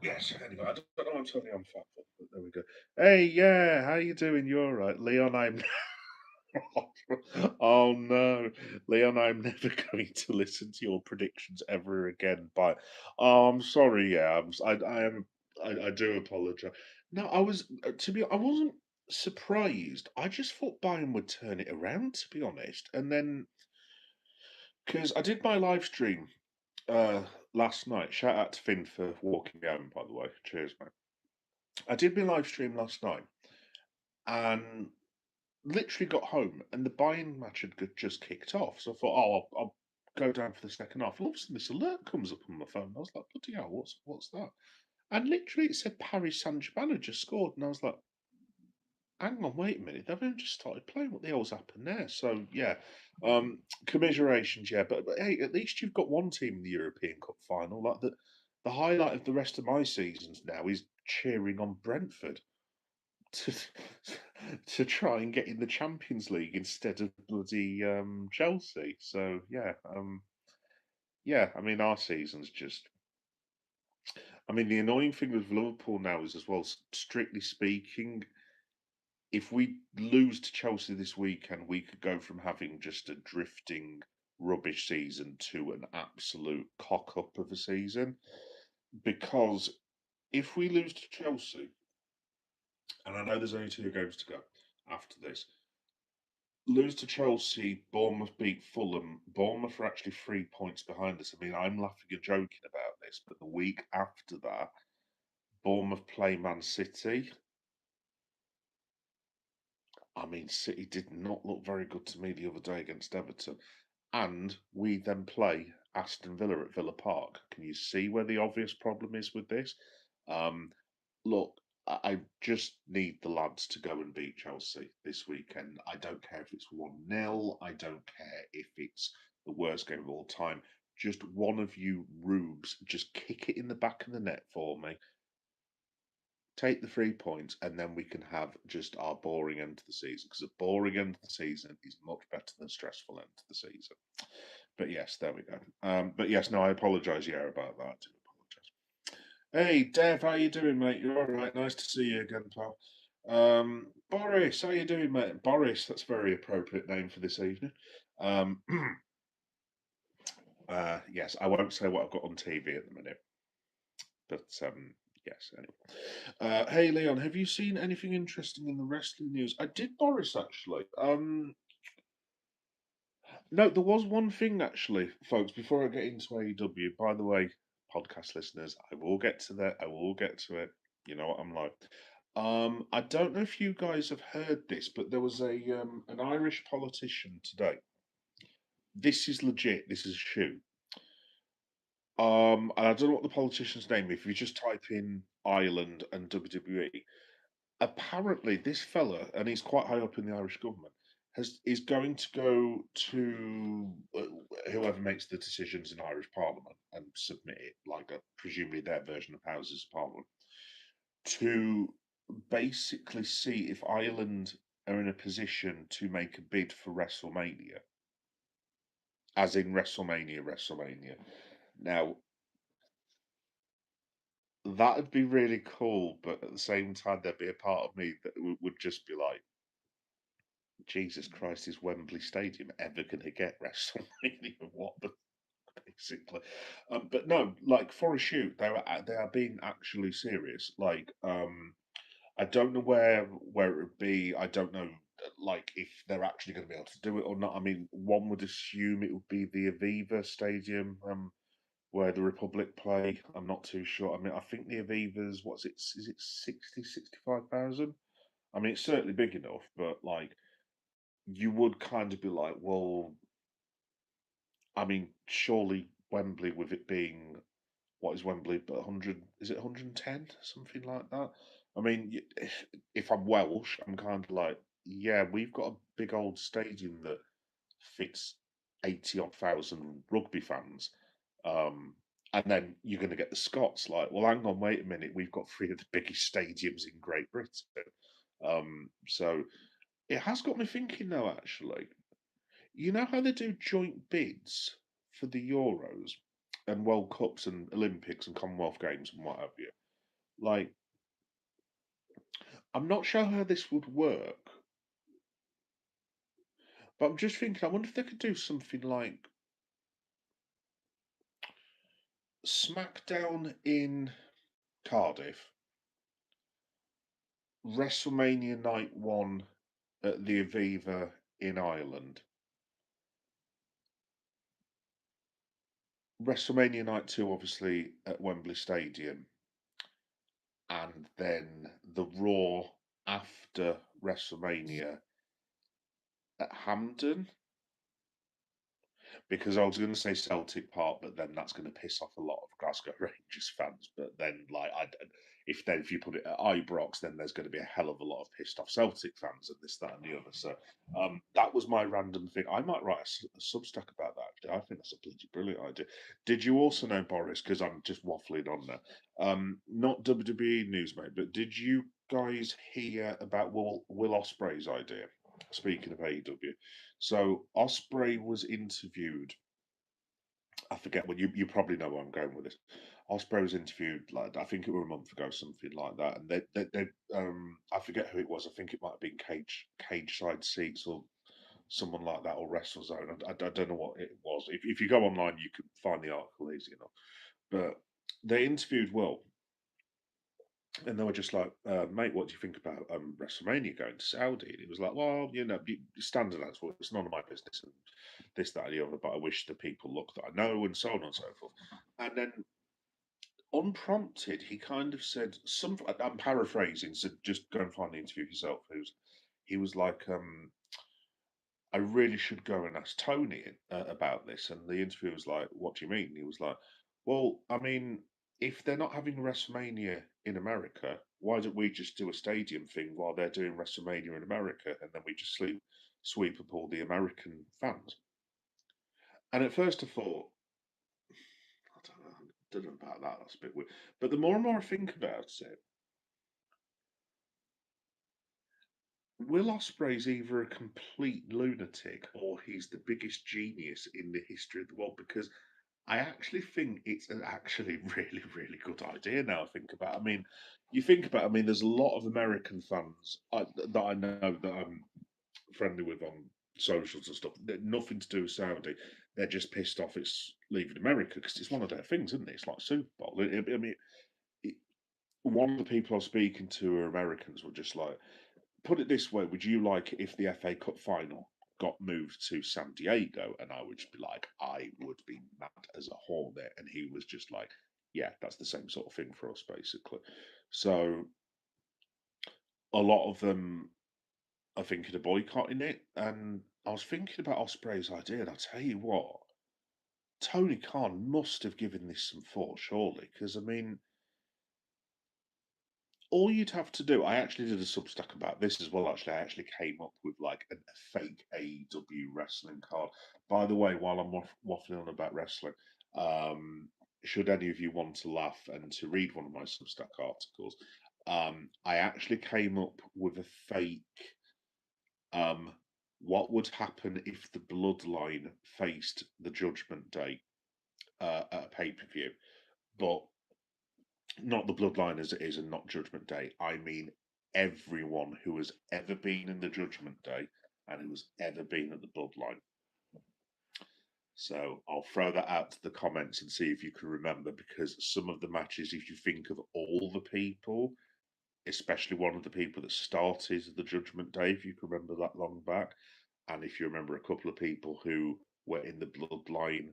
Yes. Anyway, I don't know. I'm telling you, I'm fat, but there we go. Hey, yeah. How you doing? You all right, Leon? I'm. Oh no, Leon, I'm never going to listen to your predictions ever again. But oh, I'm sorry. Yeah, I am. I do apologize. No, I was to be. I wasn't surprised. I just thought Bayern would turn it around. To be honest, and then because I did my live stream last night. Shout out to Finn for walking me home, by the way. Cheers, mate. I did my live stream last night and literally got home, and the Bayern match had just kicked off. So I thought, oh, I'll go down for the second half. And all of a sudden, this alert comes up on my phone. I was like, bloody hell, what's that? And literally, it said Paris Saint-Germain had just scored, and I was like, hang on, wait a minute, they've only just started playing. What the hell's happened there? So yeah, commiserations, yeah. But hey, at least you've got one team in the European Cup final. Like the highlight of the rest of my seasons now is cheering on Brentford to to try and get in the Champions League instead of bloody Chelsea. So yeah. I mean, our season's just. I mean, the annoying thing with Liverpool now is as well. Strictly speaking, if we lose to Chelsea this weekend, we could go from having just a drifting rubbish season to an absolute cock up of a season. Because if we lose to Chelsea, and I know there's only 2 games to go after this, lose to Chelsea, Bournemouth beat Fulham. Bournemouth are actually 3 points behind us. I mean, I'm laughing and joking about this, but the week after that, Bournemouth play Man City. I mean, City did not look very good to me the other day against Everton. And we then play Aston Villa at Villa Park. Can you see where the obvious problem is with this? Um, Look, I just need the lads to go and beat Chelsea this weekend. I don't care if it's 1-0. I don't care if it's the worst game of all time. Just one of you rubes, just kick it in the back of the net for me. Take the 3 points, and then we can have just our boring end of the season. Because a boring end of the season is much better than a stressful end of the season. But yes, there we go. But yes, no, I apologise, yeah, about that. I do apologise. Hey, Dev, how you doing, mate? You're all right. Nice to see you again, pal. Boris, how you doing, mate? Boris, that's a very appropriate name for this evening. Um, yes, I won't say what I've got on TV at the minute, but yes. Anyway, hey, Leon, have you seen anything interesting in the wrestling news? I did, Boris, actually. No, there was one thing actually, folks. Before I get into AEW, by the way, podcast listeners, I will get to that. I will get to it. You know what I'm like. I don't know if you guys have heard this, but there was a an Irish politician today. This is legit. This is a shoe. And I don't know what the politician's name is. If you just type in Ireland and WWE, apparently this fella, and he's quite high up in the Irish government, is going to go to whoever makes the decisions in Irish Parliament and submit it, like presumably their version of Houses of Parliament, to basically see if Ireland are in a position to make a bid for WrestleMania, as in WrestleMania. Now, That'd be really cool, but at the same time, there'd be a part of me that would just be like, Jesus Christ, is Wembley Stadium ever going to get WrestleMania? What the basically? But no, like for a shoot, they are being actually serious. Like, I don't know where it would be. I don't know, like if they're actually going to be able to do it or not. I mean, one would assume it would be the Aviva Stadium, where the Republic play. I'm not too sure. I mean, I think the Aviva's what's it? Is it 65,000? I mean, it's certainly big enough, but like you would kind of be like, well, I mean, surely Wembley, with it being what is Wembley, but 100, is it 110, something like that? I mean, if I'm Welsh, I'm kind of like, yeah, we've got a big old stadium that fits 80 odd thousand rugby fans. Um, and then you're going to get the Scots like, well, hang on, wait a minute, we've got three of the biggest stadiums in Great Britain. So it has got me thinking now, actually. You know how they do joint bids for the Euros and World Cups and Olympics and Commonwealth Games and what have you? Like, I'm not sure how this would work, but I'm just thinking, I wonder if they could do something like SmackDown in Cardiff, WrestleMania Night 1 at the Aviva in Ireland, WrestleMania Night 2, obviously, at Wembley Stadium, and then the Raw after WrestleMania at Hampden, because I was going to say Celtic Park, but then that's going to piss off a lot of Glasgow Rangers fans. But then, like, if you put it at Ibrox, then there's going to be a hell of a lot of pissed off Celtic fans and this, that, and the other. So that was my random thing. I might write a Substack about that. I think that's a bloody brilliant idea. Did you also know, Boris? Because I'm just waffling on there. Not WWE news, mate, but did you guys hear about Will Ospreay's idea? Speaking of AEW, so Osprey was interviewed. I forget when you probably know where I'm going with this. Osprey was interviewed like I think it was a month ago, something like that, and they I forget who it was. I think it might have been Cage Side Seats or someone like that or WrestleZone. I don't know what it was. If you go online, you can find the article easy enough. But they interviewed Will, and they were just like, mate, what do you think about WrestleMania going to Saudi? And he was like, well, standard answer. It's none of my business, and this, that, and the other. But I wish the people look that I know, and so on and so forth. And then, unprompted, he kind of said something. I'm paraphrasing, so just go and find the interview yourself. He was like, I really should go and ask Tony about this. And the interviewer was like, what do you mean? He was like, well, I mean, if they're not having WrestleMania in America, why don't we just do a stadium thing while they're doing WrestleMania in America? And then we just sweep up all the American fans. And at first I thought, I don't know about that, that's a bit weird. But the more and more I think about it, Will Ospreay's either a complete lunatic or he's the biggest genius in the history of the world because I actually think it's an actually really, really good idea now I think about it. I mean, you think about it, I mean, there's a lot of American fans that I know that I'm friendly with on socials and stuff. Nothing to do with Saudi. They're just pissed off it's leaving America because it's one of their things, isn't it? It's like Super Bowl. I mean, it, one of the people I was speaking to are Americans were just like, put it this way, would you like it if the FA Cup final got moved to San Diego? And I would just be like, I would be mad as a hornet. And he was just like, yeah, that's the same sort of thing for us, basically. So a lot of them are thinking of boycotting it. And I was thinking about Osprey's idea, and I'll tell you what, Tony Khan must have given this some thought, surely, because I mean, all you'd have to do, I actually did a Substack about this as well. Actually, I actually came up with like a fake AEW wrestling card. By the way, while I'm waffling on about wrestling, should any of you want to laugh and to read one of my Substack articles, I actually came up with a fake. Um, what would happen if the Bloodline faced the Judgment Day at a pay per view? But not the Bloodline as it is, and not Judgment Day. I mean everyone who has ever been in the Judgment Day and who has ever been at the Bloodline. So I'll throw that out to the comments and see if you can remember, because some of the matches, if you think of all the people, especially one of the people that started the Judgment Day, if you can remember that long back, and if you remember a couple of people who were in the Bloodline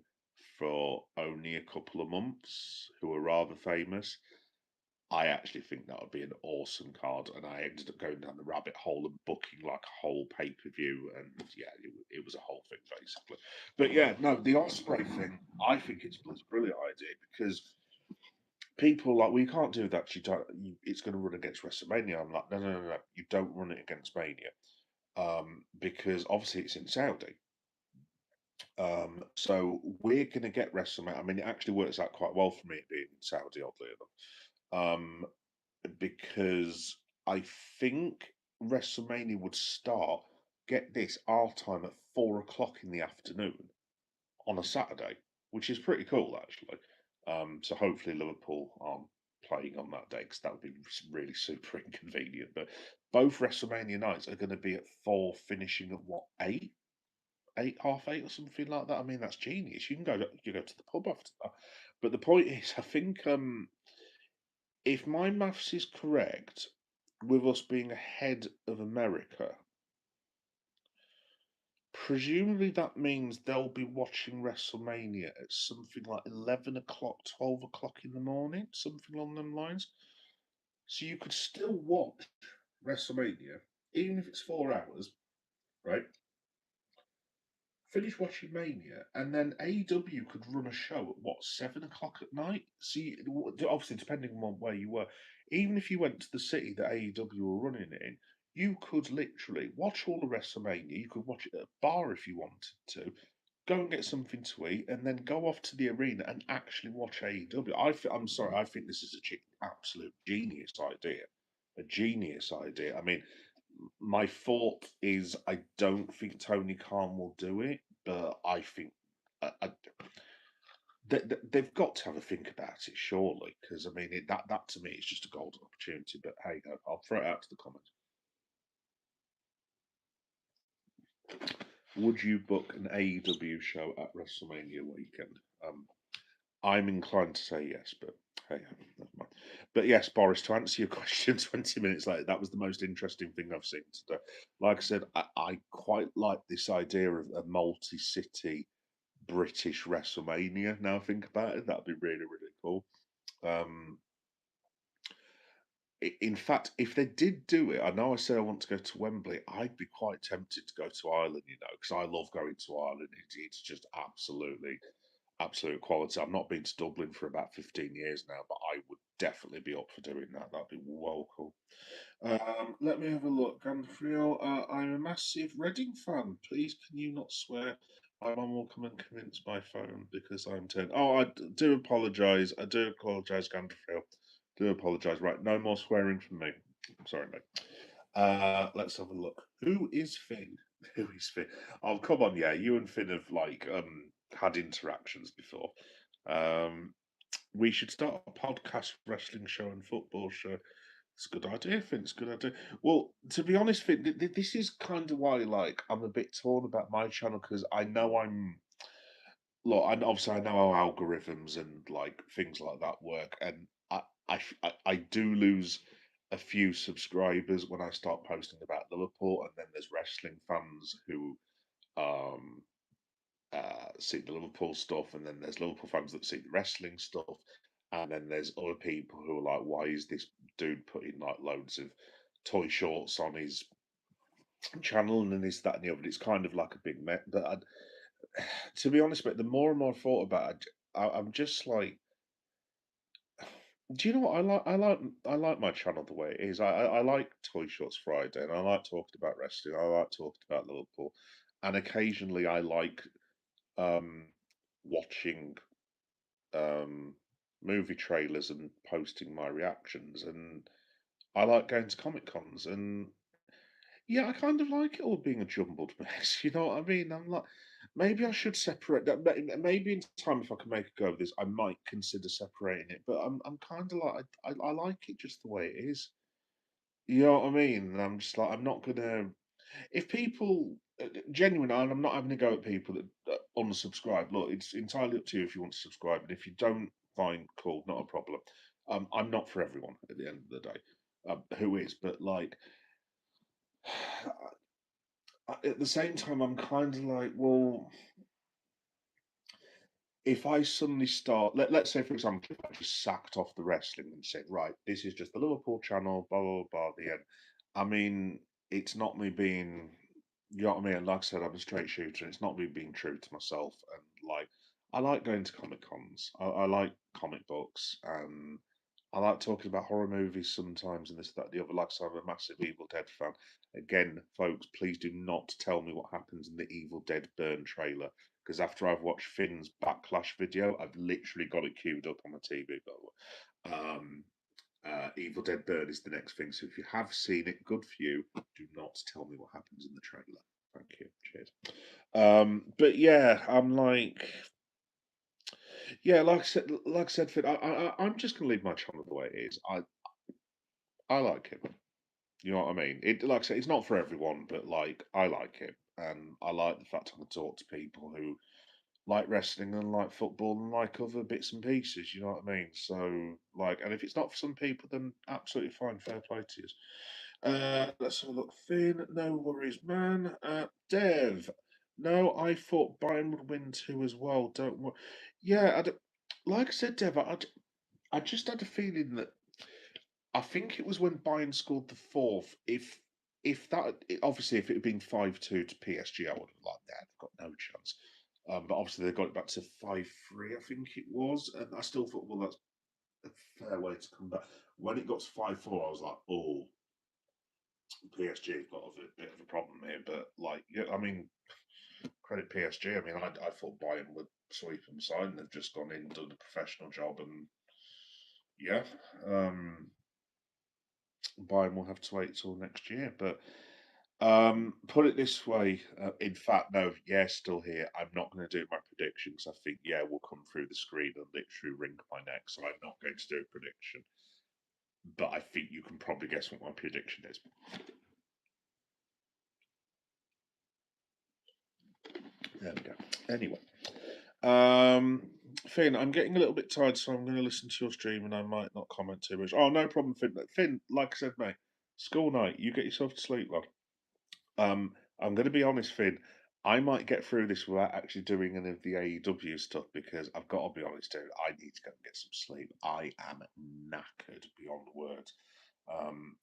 for only a couple of months, who were rather famous, I actually think that would be an awesome card, and I ended up going down the rabbit hole and booking like a whole pay per view, and yeah, it was a whole thing basically. But yeah, no, the Osprey thing, I think it's a brilliant idea, because people like, we can't do that. You don't. It's going to run against WrestleMania. I'm like, no, no, no, no. You don't run it against Mania, because obviously it's in Saudi. So we're going to get WrestleMania. I mean, it actually works out quite well for me being in Saudi, oddly enough. Because I think WrestleMania would start, get this, our time at 4 o'clock in the afternoon on a Saturday, which is pretty cool actually. So hopefully Liverpool aren't playing on that day, because that would be really super inconvenient. But both WrestleMania nights are going to be at 4, finishing at what, 8, 8, half 8 or something like that. I mean, that's genius. You go to the pub after that. But the point is, I think if my maths is correct, with us being ahead of America, presumably that means they'll be watching WrestleMania at something like 11 o'clock, 12 o'clock in the morning, something along them lines. So you could still watch WrestleMania, even if it's 4 hours, right? Finish watching Mania, and then AEW could run a show at what, 7 o'clock at night. See, obviously depending on where you were, even if you went to the city that AEW were running it in, you could literally watch all the WrestleMania. You could watch it at a bar if you wanted to. Go and get something to eat, and then go off to the arena and actually watch AEW. I'm sorry, I think this is a absolute genius idea. A genius idea. I mean, my thought is, I don't think Tony Khan will do it, but I think they've got to have a think about it, surely, because I mean, that to me is just a golden opportunity. But hey, go, I'll throw it out to the comments. Would you book an AEW show at WrestleMania weekend? I'm inclined to say yes, but hey, never mind. But yes, Boris, to answer your question, 20 minutes later, that was the most interesting thing I've seen today. Like I said, I quite like this idea of a multi city British WrestleMania. Now I think about it, that'd be really, really cool. Um, in fact, if they did do it, I know I said I want to go to Wembley. I'd be quite tempted to go to Ireland, because I love going to Ireland. It's just absolute quality. I've not been to Dublin for about 15 years now, but I would definitely be up for doing that. That'd be well cool. Let me have a look. Ganfriel, I'm a massive Reading fan. Please, can you not swear? My mum will come and convince my phone because I'm 10. Oh, do apologise. I do apologise, Ganfriel. Do apologise. Right, no more swearing from me. I'm sorry, mate. Let's have a look. Who is Finn? Who is Finn? Oh, come on, yeah. You and Finn have had interactions before. Um, we should start a podcast, wrestling show, and football show. It's a good idea, Finn. It's a good idea. Well, to be honest, Finn, this is kind of why, I'm a bit torn about my channel, because I know look, and obviously I know how algorithms and things like that work, and I do lose a few subscribers when I start posting about Liverpool, and then there's wrestling fans who um see the Liverpool stuff, and then there's Liverpool fans that see the wrestling stuff, and then there's other people who are like, why is this dude putting loads of toy shorts on his channel and this, that, and the other? It's kind of like a big met, but to be honest, but the more and more I thought about it, I'm just like, do you know what I like? I like my channel the way it is. I like Toy Shots Friday, and I like talking about wrestling. I like talking about Liverpool, and occasionally I like um, watching um, movie trailers and posting my reactions. And I like going to Comic Cons, and yeah, I kind of like it all being a jumbled mess. You know what I mean? I'm like, maybe I should separate that. Maybe in time, if I can make a go of this, I might consider separating it. But I'm kind of like, I like it just the way it is. You know what I mean? And I'm just like, I'm not gonna. If people genuine, and I'm not having a go at people that unsubscribe. Look, it's entirely up to you if you want to subscribe, and if you don't, fine, cool, not a problem. I'm not for everyone at the end of the day. Who is? But like, at the same time, I'm kind of like, well, if I suddenly start, let's say, for example, if I just sacked off the wrestling and said, right, this is just the Liverpool channel, blah, blah, blah, the end. I mean, it's not me being, you know what I mean? Like I said, I'm a straight shooter, and it's not me being true to myself. And like, I like going to Comic Cons, I like comic books, and I like talking about horror movies sometimes, and this, that, the other. Like I said, I'm a massive Evil Dead fan. Again, folks, please do not tell me what happens in the Evil Dead Burn trailer because after I've watched Finn's backlash video, I've literally got it queued up on my TV. By the way, Evil Dead Bird is the next thing. So if you have seen it, good for you. Do not tell me what happens in the trailer. Thank you. Cheers. But yeah, I'm like, yeah, like I said, Finn, I'm just gonna leave my channel the way it is. I like it. You know what I mean? It like I said, it's not for everyone, but like I like it, and I like the fact I can talk to people who like wrestling and like football and like other bits and pieces. You know what I mean? So like, and if it's not for some people, then absolutely fine. Fair play to you. Let's have a look. Finn, no worries, man. Dev, no, I thought Bayern would win too as well. Don't worry. Yeah, like I said, Dev, I just had a feeling that I think it was when Bayern scored the fourth. If that obviously if it had been 5-2 to PSG, I would have liked that. They've got no chance. But obviously they got it back to 5-3, I think it was, and I still thought, well, that's a fair way to come back. When it got to 5-4, I was like, oh, PSG's got a bit of a problem here. But like, yeah, I mean, credit PSG. I mean, I thought Bayern would sweep them aside, and they've just gone in, done a professional job, and yeah. Bayern will have to wait till next year. But put it this way, in fact, no, yeah, still here. I'm not going to do my predictions. I think, yeah, will come through the screen and literally wring my neck. So I'm not going to do a prediction. But I think you can probably guess what my prediction is. There we go. Anyway, um, Finn, I'm getting a little bit tired, so I'm going to listen to your stream and I might not comment too much. Oh, no problem, Finn. Finn, like I said, mate, school night. You get yourself to sleep, lad. I'm going to be honest, Finn. I might get through this without actually doing any of the AEW stuff because I've got to be honest, dude. I need to go and get some sleep. I am knackered beyond words. Um,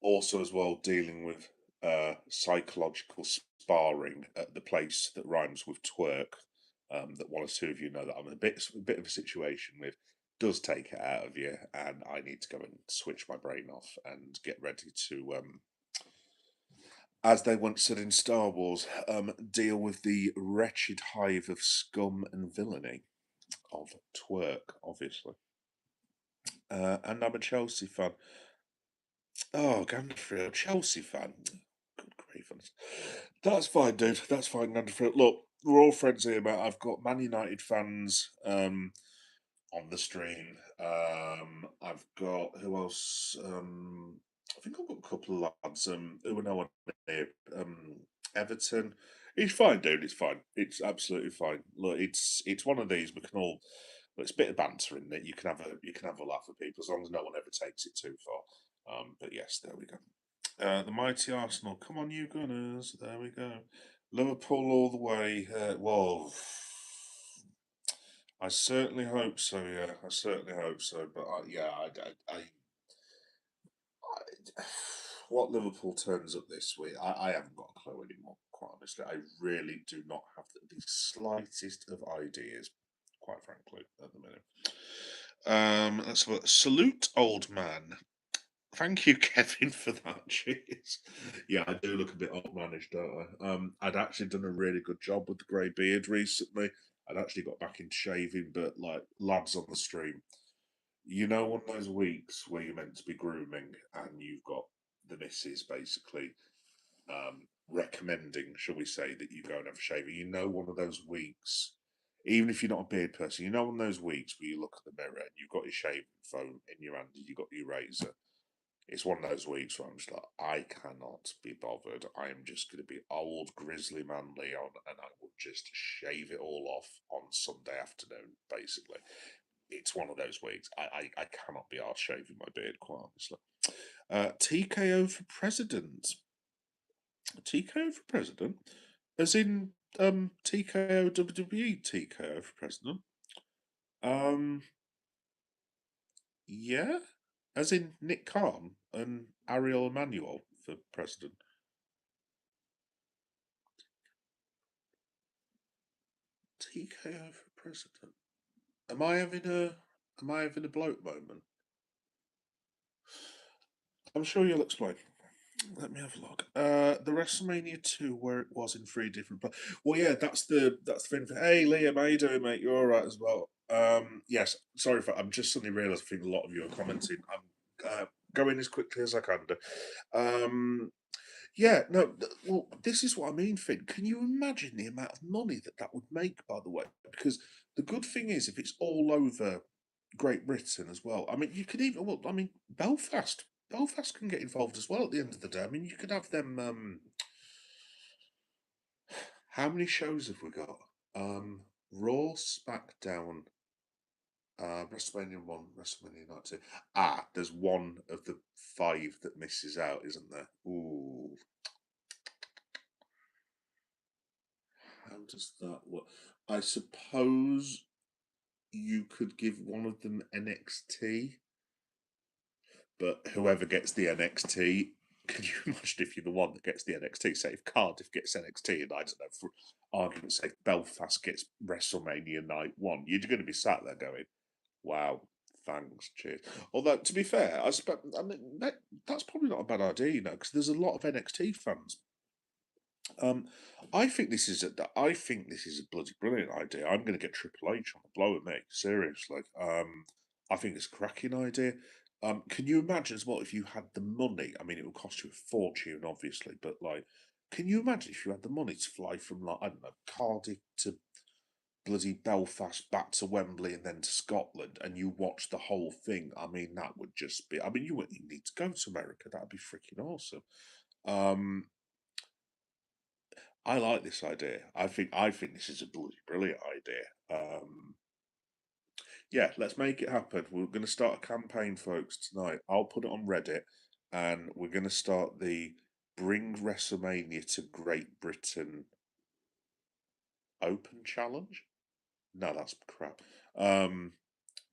Also, as well, dealing with psychological sparring at the place that rhymes with twerk. That one or two of you know that I'm in a bit of a situation with. Does take it out of you, and I need to go and switch my brain off and get ready to as they once said in Star Wars, deal with the wretched hive of scum and villainy of twerk, obviously. And I'm a Chelsea fan. Oh, Ganderfield, Chelsea fan. Good grief. That's fine, dude. That's fine, Ganderfield. Look, we're all friends here, mate. I've got Man United fans on the stream. I've got who else? I think I've got a couple of lads who are no one here. Everton. It's fine, dude. It's fine. It's absolutely fine. Look, it's one of these we can all. Well, it's a bit of banter in it. You can have a laugh with people as long as no one ever takes it too far. But yes, there we go. The mighty Arsenal. Come on, you Gunners. There we go. Liverpool all the way. Well, I certainly hope so. Yeah, I certainly hope so. But yeah, what Liverpool turns up this week, I haven't got a clue anymore. Quite honestly, I really do not have the slightest of ideas. Quite frankly, at the minute. Let's have a salute, old man. Thank you, Kevin, for that. Cheers. Yeah, I do look a bit old manish, don't I? I'd actually done a really good job with the grey beard recently. I'd actually got back into shaving, but like lads on the stream, you know, one of those weeks where you're meant to be grooming and you've got the missus basically recommending, shall we say, that you go and have a shave. You know, one of those weeks, even if you're not a beard person, you know, one of those weeks where you look at the mirror and you've got your shaving foam in your hand and you've got your razor. It's one of those weeks where I'm just like, I cannot be bothered. I am just going to be old, grizzly man Leon, and I will just shave it all off on Sunday afternoon, basically. It's one of those weeks. I cannot be arsed shaving my beard, quite honestly. TKO for president. TKO for president? As in TKO WWE TKO for president? Um, yeah. As in Nick Khan and Ariel Emanuel for president. TKO for president. Am I having a bloke moment? I'm sure you'll explain. Let me have a look. The WrestleMania 2 where it was in three different. Well, yeah, that's the thing. Hey, Liam, how you doing, mate? You're all right as well. Yes. Sorry for. I'm just suddenly realised. I think a lot of you are commenting. I'm going as quickly as I can do. Yeah. No. Well, this is what I mean, Finn. Can you imagine the amount of money that would make? By the way, because the good thing is, if it's all over Great Britain as well. I mean, you could even. Well, I mean, Belfast. Belfast can get involved as well at the end of the day. I mean, you could have them. How many shows have we got? Raw, SmackDown, WrestleMania 1, WrestleMania Night 2. Ah, there's one of the five that misses out, isn't there? Ooh, how does that work? I suppose you could give one of them NXT, but whoever gets the NXT, can you imagine if you're the one that gets the NXT? Say if Cardiff gets NXT, and I don't know, for argument's sake, Belfast gets WrestleMania Night 1, you're going to be sat there going, wow, thanks, cheers. Although, to be fair, I mean, that's probably not a bad idea, you know, because there's a lot of NXT fans. Um, I think this is a bloody brilliant idea. I'm going to get Triple H on the blow at me, seriously. I think it's a cracking idea. Can you imagine as well if you had the money? I mean, it would cost you a fortune, obviously, but like, can you imagine if you had the money to fly from like I don't know Cardiff to bloody Belfast back to Wembley and then to Scotland and you watch the whole thing? I mean, that would just be. I mean, you wouldn't even need to go to America. That'd be freaking awesome. Um, I like this idea. I think this is a bloody brilliant idea. Yeah, let's make it happen. We're going to start a campaign, folks, tonight. I'll put it on Reddit, and we're going to start the Bring WrestleMania to Great Britain Open Challenge. No, that's crap. Um,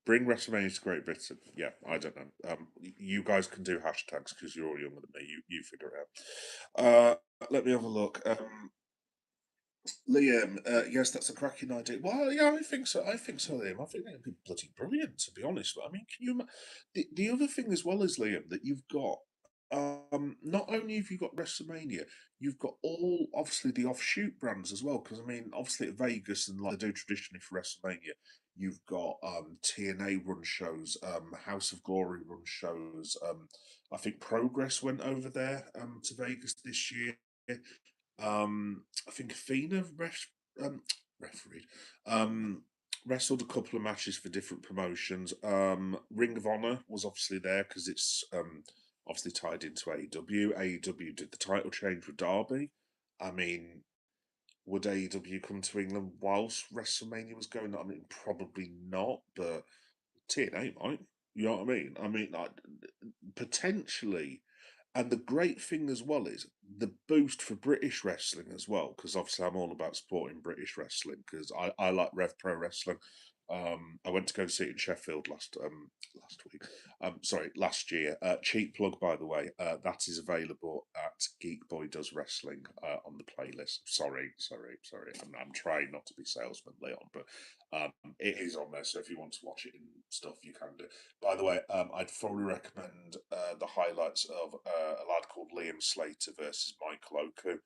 Bring WrestleMania to Great Britain. Yeah, I don't know. You guys can do hashtags because you're all younger than me. You figure it out. Let me have a look. Liam, yes, that's a cracking idea. Well, yeah, I think so. I think so, Liam. I think that'd be bloody brilliant, to be honest. I mean, can you? The other thing as well is Liam that you've got. Not only have you got WrestleMania, you've got all obviously the offshoot brands as well. Because I mean, obviously at Vegas and like they do traditionally for WrestleMania, you've got TNA run shows, House of Glory run shows. I think Progress went over there to Vegas this year. I think Athena refereed, um, wrestled a couple of matches for different promotions. Ring of Honor was obviously there because it's obviously tied into AEW. AEW did the title change with Darby. I mean, would AEW come to England whilst WrestleMania was going on? I mean, probably not, but TNA might. You know what I mean? I mean, like, potentially. And the great thing as well is the boost for British wrestling as well, because obviously I'm all about supporting British wrestling because I like Rev Pro Wrestling. I went to go see it in Sheffield last week. Sorry, last year. Cheap plug, by the way. That is available at Geek Boy Does Wrestling on the playlist. Sorry. I'm trying not to be salesman, Leon, but it is on there. So if you want to watch it and stuff, you can do. By the way, I'd probably recommend the highlights of a lad called Liam Slater versus Michael Oku.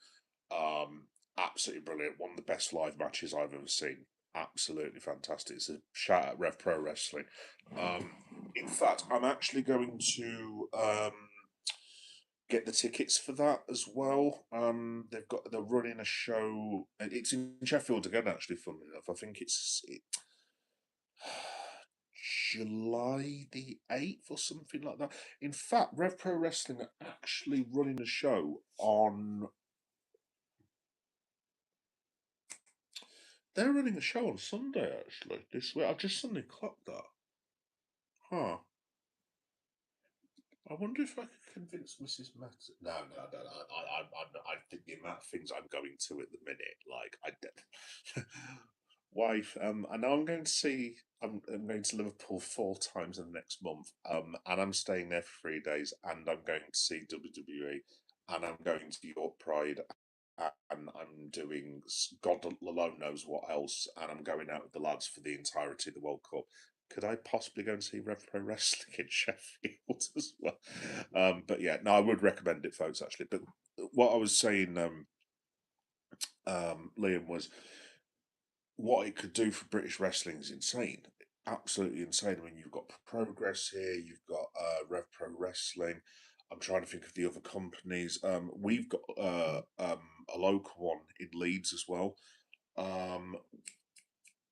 Absolutely brilliant. One of the best live matches I've ever seen. Absolutely fantastic. It's a shout out Rev Pro Wrestling. In fact, I'm actually going to get the tickets for that as well. They're running a show. It's in Sheffield again, actually. Funnily enough, I think July the 8th or something like that. In fact, Rev Pro Wrestling are actually running a show on. They're running a show on Sunday actually this week. I've just suddenly clocked that. Huh. I wonder if I could convince Mrs. Matt. No, no, no. I think the amount of things I'm going to at the minute, like wife. I know I'm going to see. I'm going to Liverpool 4 times in the next month. And I'm staying there for 3 days, and I'm going to see WWE, and I'm going to York Pride, and I'm doing God alone knows what else, and I'm going out with the lads for the entirety of the World Cup. Could I possibly go and see Rev Pro Wrestling in Sheffield as well? But yeah, no, I would recommend it, folks. Actually, but what I was saying, Liam, was what it could do for British wrestling is insane. Absolutely insane. I mean, you've got Progress here, you've got Rev Pro Wrestling. I'm trying to think of the other companies. We've got a local one in Leeds as well. Um,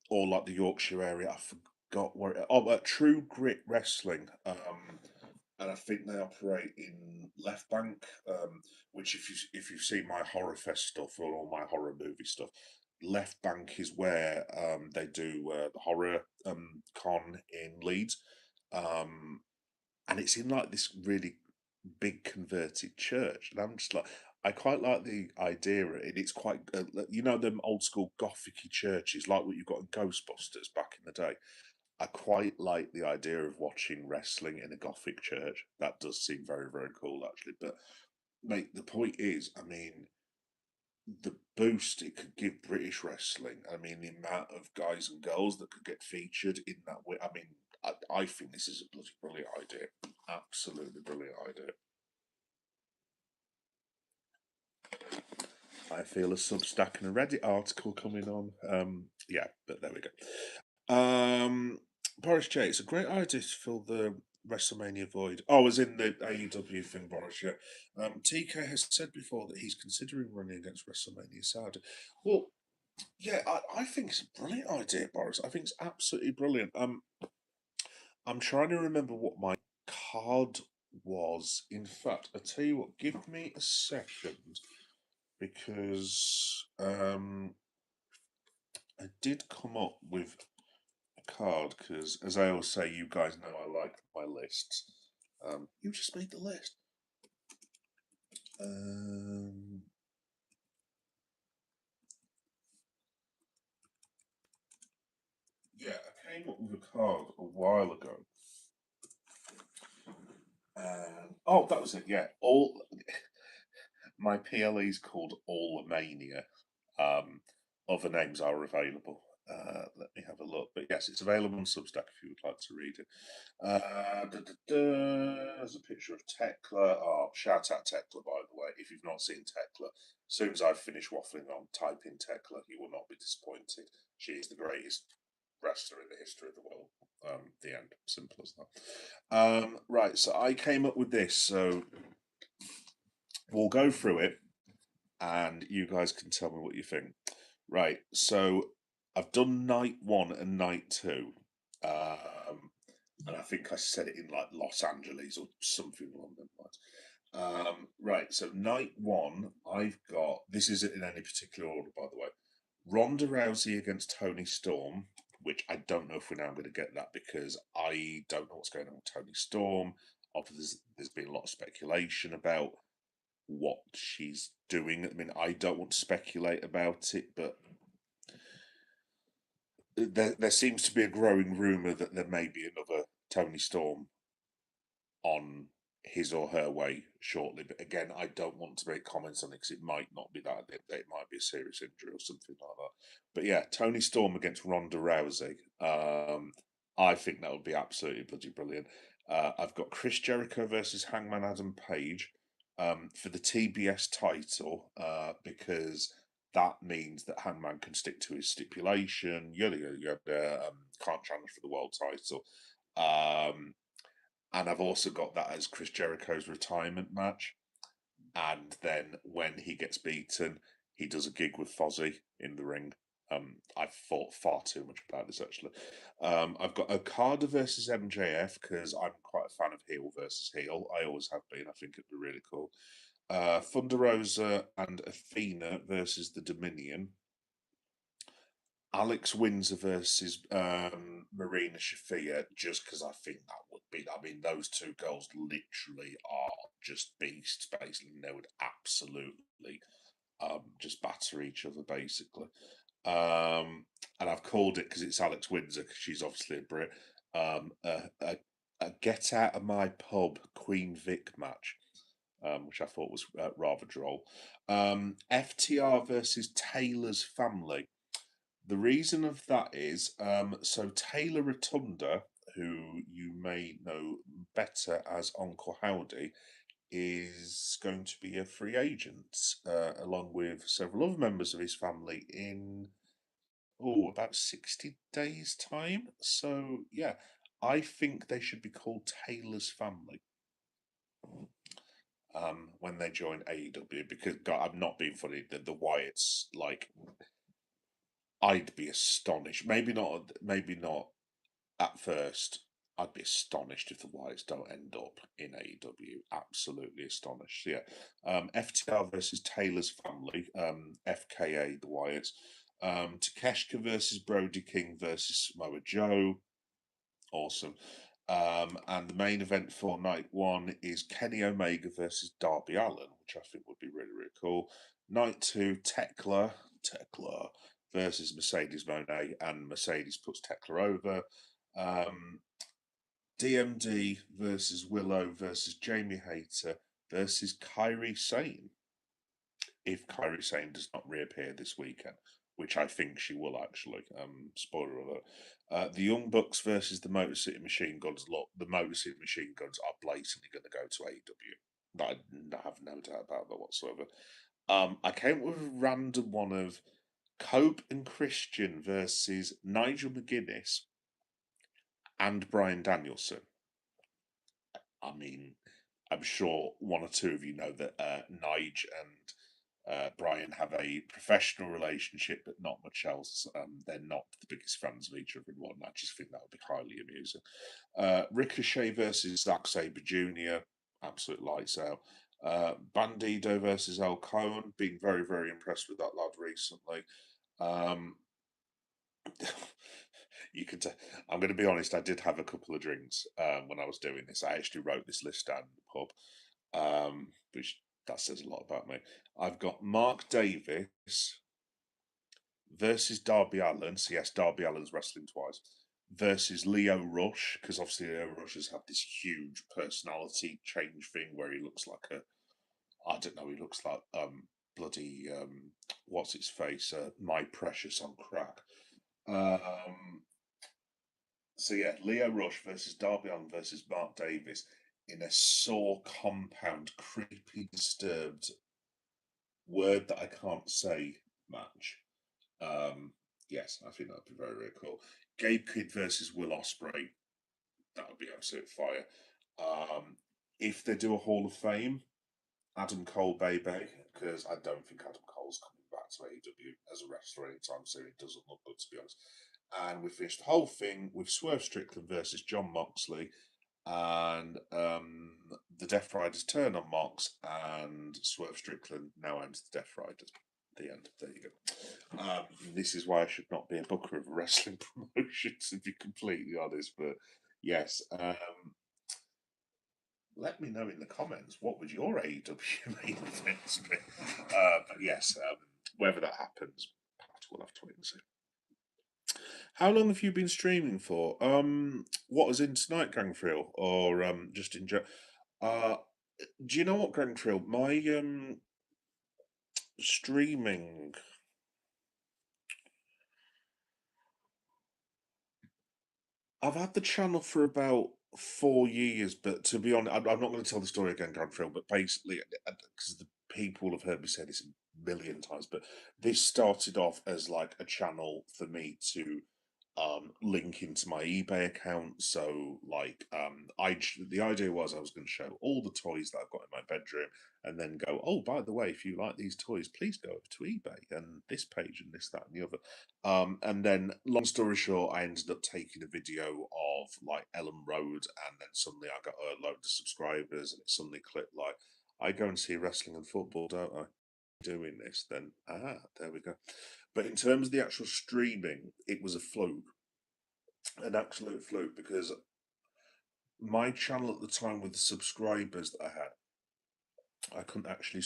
or like the Yorkshire area. I forgot where. True Grit Wrestling. And I think they operate in Left Bank. Which if you've seen my horror fest stuff or all my horror movie stuff, Left Bank is where they do the horror con in Leeds. Um, and it's in like this really big converted church, and I'm just like, I quite like the idea, and it's quite them old school gothicy churches like what you got in Ghostbusters back in the day. I quite like the idea of watching wrestling in a gothic church. That does seem very very cool actually. But mate, the point is, I mean, the boost it could give British wrestling. I mean, the amount of guys and girls that could get featured in that way. I mean, I think this is a bloody brilliant idea. Absolutely brilliant idea. I feel a Substack and a Reddit article coming on. Yeah, but there we go. Boris J, it's a great idea to fill the WrestleMania void. Oh, as in the AEW thing, Boris. Yeah. TK has said before that he's considering running against WrestleMania Saudi. Well, yeah, I think it's a brilliant idea, Boris. I think it's absolutely brilliant. I'm trying to remember what my card was. In fact, I tell you what, give me a second because I did come up with a card because, as I always say, you guys know I like my lists. You just made the list. Um, yeah, I came up with a card a while ago. Oh, that was it. Yeah, all my PLE is called All Mania. Um, Other names are available. Let me have a look. But yes, it's available on Substack if you would like to read it. There's a picture of Tekla. Oh, shout out Tekla, by the way. If you've not seen Tekla, as soon as I finish waffling on, type in Tekla. You will not be disappointed. She is the greatest wrestler in the history of the world. The end. Simple as that. Right, so I came up with this. So we'll go through it and you guys can tell me what you think. Right, so I've done night one and night two. And I think I said it in like Los Angeles or something along those lines. Right, so night one, I've got this isn't in any particular order, by the way. Ronda Rousey against Tony Storm, which I don't know if we're now going to get that because I don't know what's going on with Tony Storm. Obviously, there's been a lot of speculation about what she's doing. I mean, I don't want to speculate about it, but there seems to be a growing rumor that there may be another Tony Storm on his or her way shortly. But again, I don't want to make comments on it because it might not be that. It might be a serious injury or something like that. But yeah, Tony Storm against Ronda Rousey. I think that would be absolutely bloody brilliant. I've got Chris Jericho versus Hangman Adam Page for the TBS title because that means that Hangman can stick to his stipulation. Yada yada yada. Can't challenge for the world title. And I've also got that as Chris Jericho's retirement match. and then when he gets beaten, he does a gig with Fozzy in the ring. I've thought far too much about this actually. I've got Okada versus MJF because I'm quite a fan of heel versus heel. I always have been. I think it'd be really cool. Thunder Rosa and Athena versus the Dominion. Alex Windsor versus Marina Shafir, just because I think that would be. I mean, those two girls literally are just beasts, basically. They would absolutely just batter each other, basically. And I've called it because it's Alex Windsor, because she's obviously a Brit. A get out of my pub Queen Vic match, which I thought was rather droll. FTR versus Taylor's family. The reason of that is so Taylor Rotunda, who you may know better as Uncle Howdy, is going to be a free agent along with several other members of his family in about 60 days' time. So yeah, I think they should be called Taylor's family when they join AEW, because God, I'm not being funny. The Wyatts, like, I'd be astonished. Maybe not at first. I'd be astonished if the Wyatts don't end up in AEW. Absolutely astonished. Yeah. FTR versus Taylor's family. FKA the Wyatts. Takeshita versus Brody King versus Samoa Joe. Awesome. And the main event for night one is Kenny Omega versus Darby Allin, which I think would be really, really cool. Night two, Tekla versus Mercedes Moné, and Mercedes puts Tekla over. DMD versus Willow versus Jamie Hayter versus Kairi Sane, if Kairi Sane does not reappear this weekend, which I think she will actually. Spoiler alert. The Young Bucks versus the Motor City Machine Guns. Look, the Motor City Machine Guns are blatantly going to go to AEW. I have no doubt about that whatsoever. I came up with a random one of Cope and Christian versus Nigel McGuinness and Brian Danielson. I mean, I'm sure one or two of you know that Nige and Brian have a professional relationship, but not much else. They're not the biggest fans of each other in one. I just think that would be highly amusing. Ricochet versus Zack Sabre Jr., absolute lights out. Bandido versus El Cohen, been very, very impressed with that lad recently. Um, you could. I'm going to be honest. I did have a couple of drinks when I was doing this. I actually wrote this list down in the pub, which that says a lot about me. I've got Mark Davis versus Darby Allin. So yes, Darby Allin's wrestling twice. Versus Leo Rush, because obviously Leo Rush has had this huge personality change thing where he looks like I don't know, he looks like bloody what's its face, My Precious on crack. Um, So yeah, Leo Rush versus Darby Allin versus Mark Davis in a sore compound, creepy, disturbed word that I can't say match. Um, yes, I think that'd be very, very cool. Gabe Kidd versus Will Ospreay, that would be absolute fire. Um, if they do a Hall of Fame, Adam Cole, baby, because I don't think Adam Cole's coming back to AEW as a wrestler anytime soon. It doesn't look good, to be honest. And we finished the whole thing with Swerve Strickland versus John Moxley, and the Death Riders turn on Mox, and Swerve Strickland now owns the Death Riders. The end. There you go. This is why I should not be a booker of a wrestling promotion, to be completely honest. But yes, let me know in the comments what would your AEW main events be. But yes, whether that happens, we'll have to wait and see. How long have you been streaming for? What was in tonight, Gangfreel, or just in general? Uh, do you know what, Gangfreel? My streaming. I've had the channel for about 4 years, but to be honest, I'm not going to tell the story again, Gangfreel. But basically, because the people have heard me say this a million times, but this started off as like a channel for me to link into my eBay account. So like the idea was I was going to show all the toys that I've got in my bedroom and then go, oh, by the way, if you like these toys, please go over to eBay and this page and this, that, and the other. And then long story short, I ended up taking a video of like Ellen Road, and then suddenly I got a load of subscribers, and it suddenly clicked like, I go and see wrestling and football, don't I? Doing this, then there we go. But in terms of the actual streaming, it was a fluke, an absolute fluke, because my channel at the time with the subscribers that I had, I couldn't actually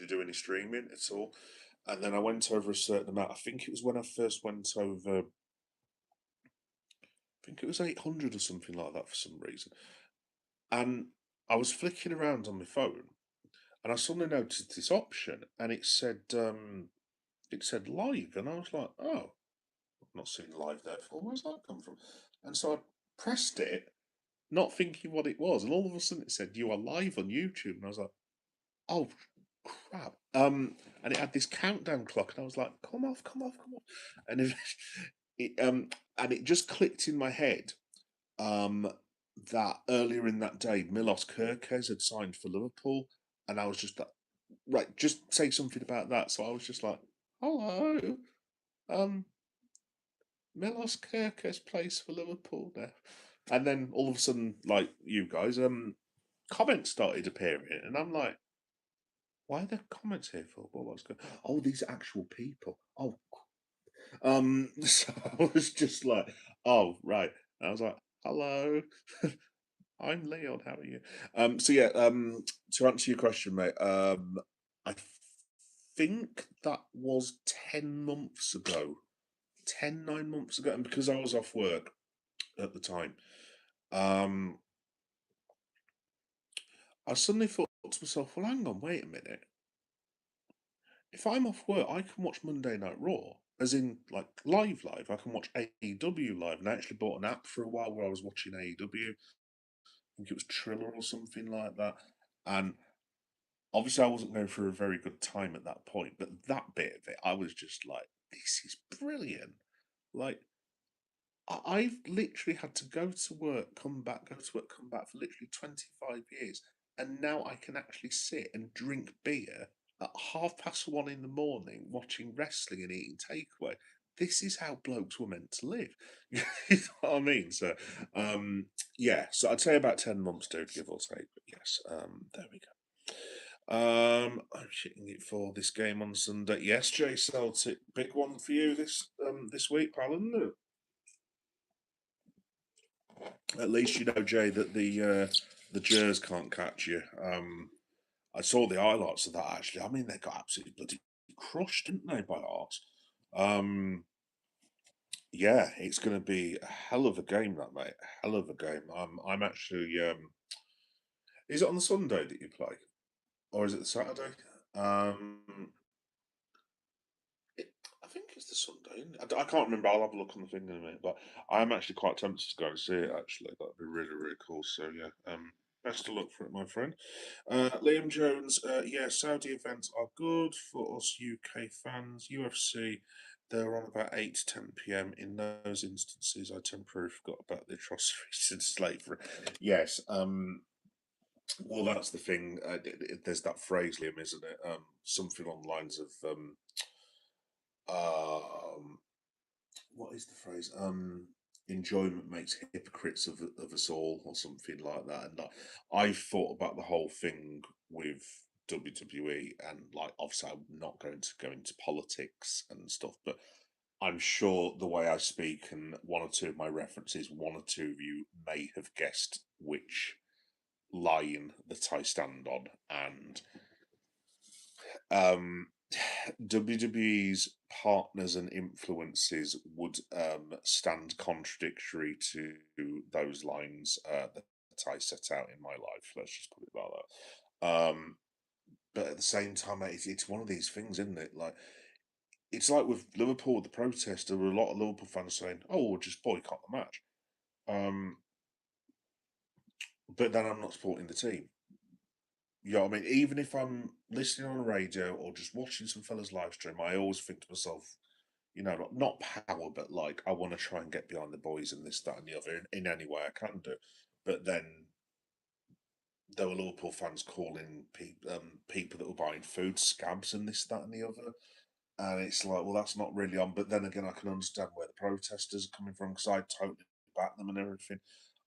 do any streaming at all. And then I went over a certain amount. I think it was when I first went over. I think it was 800 or something like that for some reason. And I was flicking around on my phone, and I suddenly noticed this option, and it said live, and I was like, oh, I've not seen live there before. Where's that come from? And so I pressed it, not thinking what it was, and all of a sudden it said you are live on YouTube, and I was like, oh crap. And it had this countdown clock, and I was like, come off, come off, come off. And and it just clicked in my head that earlier in that day Milos Kerkez had signed for Liverpool, and I was just like, right, just say something about that. So I was just like, hello, um, Milos Kerkez plays for Liverpool now. And then all of a sudden, like you guys, comments started appearing, and I'm like, why are there comments here for? What's going? Oh, these are actual people. Oh, so I was just like, oh, right. And I was like, hello, I'm Leon. How are you? So yeah, to answer your question, mate, I think that was 10 months ago, 9 months ago, and because I was off work at the time, um, I suddenly thought to myself, well, hang on, wait a minute. If I'm off work, I can watch Monday Night Raw, as in like live. I can watch AEW live, and I actually bought an app for a while where I was watching AEW. I think it was Triller or something like that. And obviously, I wasn't going through a very good time at that point, but that bit of it, I was just like, this is brilliant. Like, I've literally had to go to work, come back, go to work, come back for literally 25 years. And now I can actually sit and drink beer at 1:30 in the morning, watching wrestling and eating takeaway. This is how blokes were meant to live. You know what I mean? So, yeah, so I'd say about 10 months, dude, give or take. But yes, there we go. I'm shitting it for this game on Sunday. Yes, Jay Celtic, big one for you this week, pal, isn't it? At least you know, Jay, that the Jers can't catch you. I saw the highlights of that actually. I mean, they got absolutely bloody crushed, didn't they, by Arts? Um, yeah, it's going to be a hell of a game, that mate. A hell of a game. I'm actually. Is it on the Sunday that you play, or is it the Saturday? Um, I think it's the Sunday. Isn't it? I can't remember. I'll have a look on the thing in a minute. But I'm actually quite tempted to go and see it. Actually, that'd be really, really cool. So yeah, best of luck for it, my friend. Liam Jones. Yeah, Saudi events are good for us UK fans. UFC. They're on about 8 to 10 p.m. In those instances, I temporarily forgot about the atrocities in slavery. Yes. Well, that's the thing. There's that phrase, Liam, isn't it? Something on the lines of um, what is the phrase? Enjoyment makes hypocrites of us all, or something like that. And I've thought about the whole thing with WWE, and like obviously I'm not going to go into politics and stuff, but I'm sure the way I speak and one or two of my references, one or two of you may have guessed which line that I stand on, and um, WWE's partners and influences would stand contradictory to those lines that I set out in my life. Let's just put it like that. But at the same time, it's one of these things, isn't it? Like it's like with Liverpool, the protest. There were a lot of Liverpool fans saying, "Oh, we'll just boycott the match," um, but then I'm not supporting the team. You know what I mean? Even if I'm listening on the radio or just watching some fella's live stream, I always think to myself, not power, but like I want to try and get behind the boys and this, that, and the other in any way I can do. But then there were Liverpool fans calling people that were buying food scabs and this, that, and the other. And it's like, well, that's not really on. But then again, I can understand where the protesters are coming from because I totally back them and everything.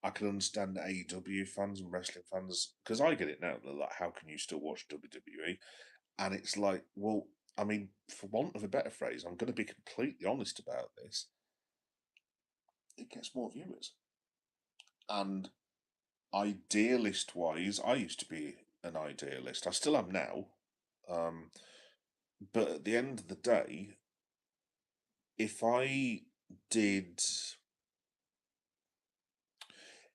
I can understand the AEW fans and wrestling fans because I get it now. They're like, how can you still watch WWE? And it's like, well, I mean, for want of a better phrase, I'm going to be completely honest about this. It gets more viewers. And idealist wise, I used to be an idealist. I still am now. Um, but at the end of the day, if I did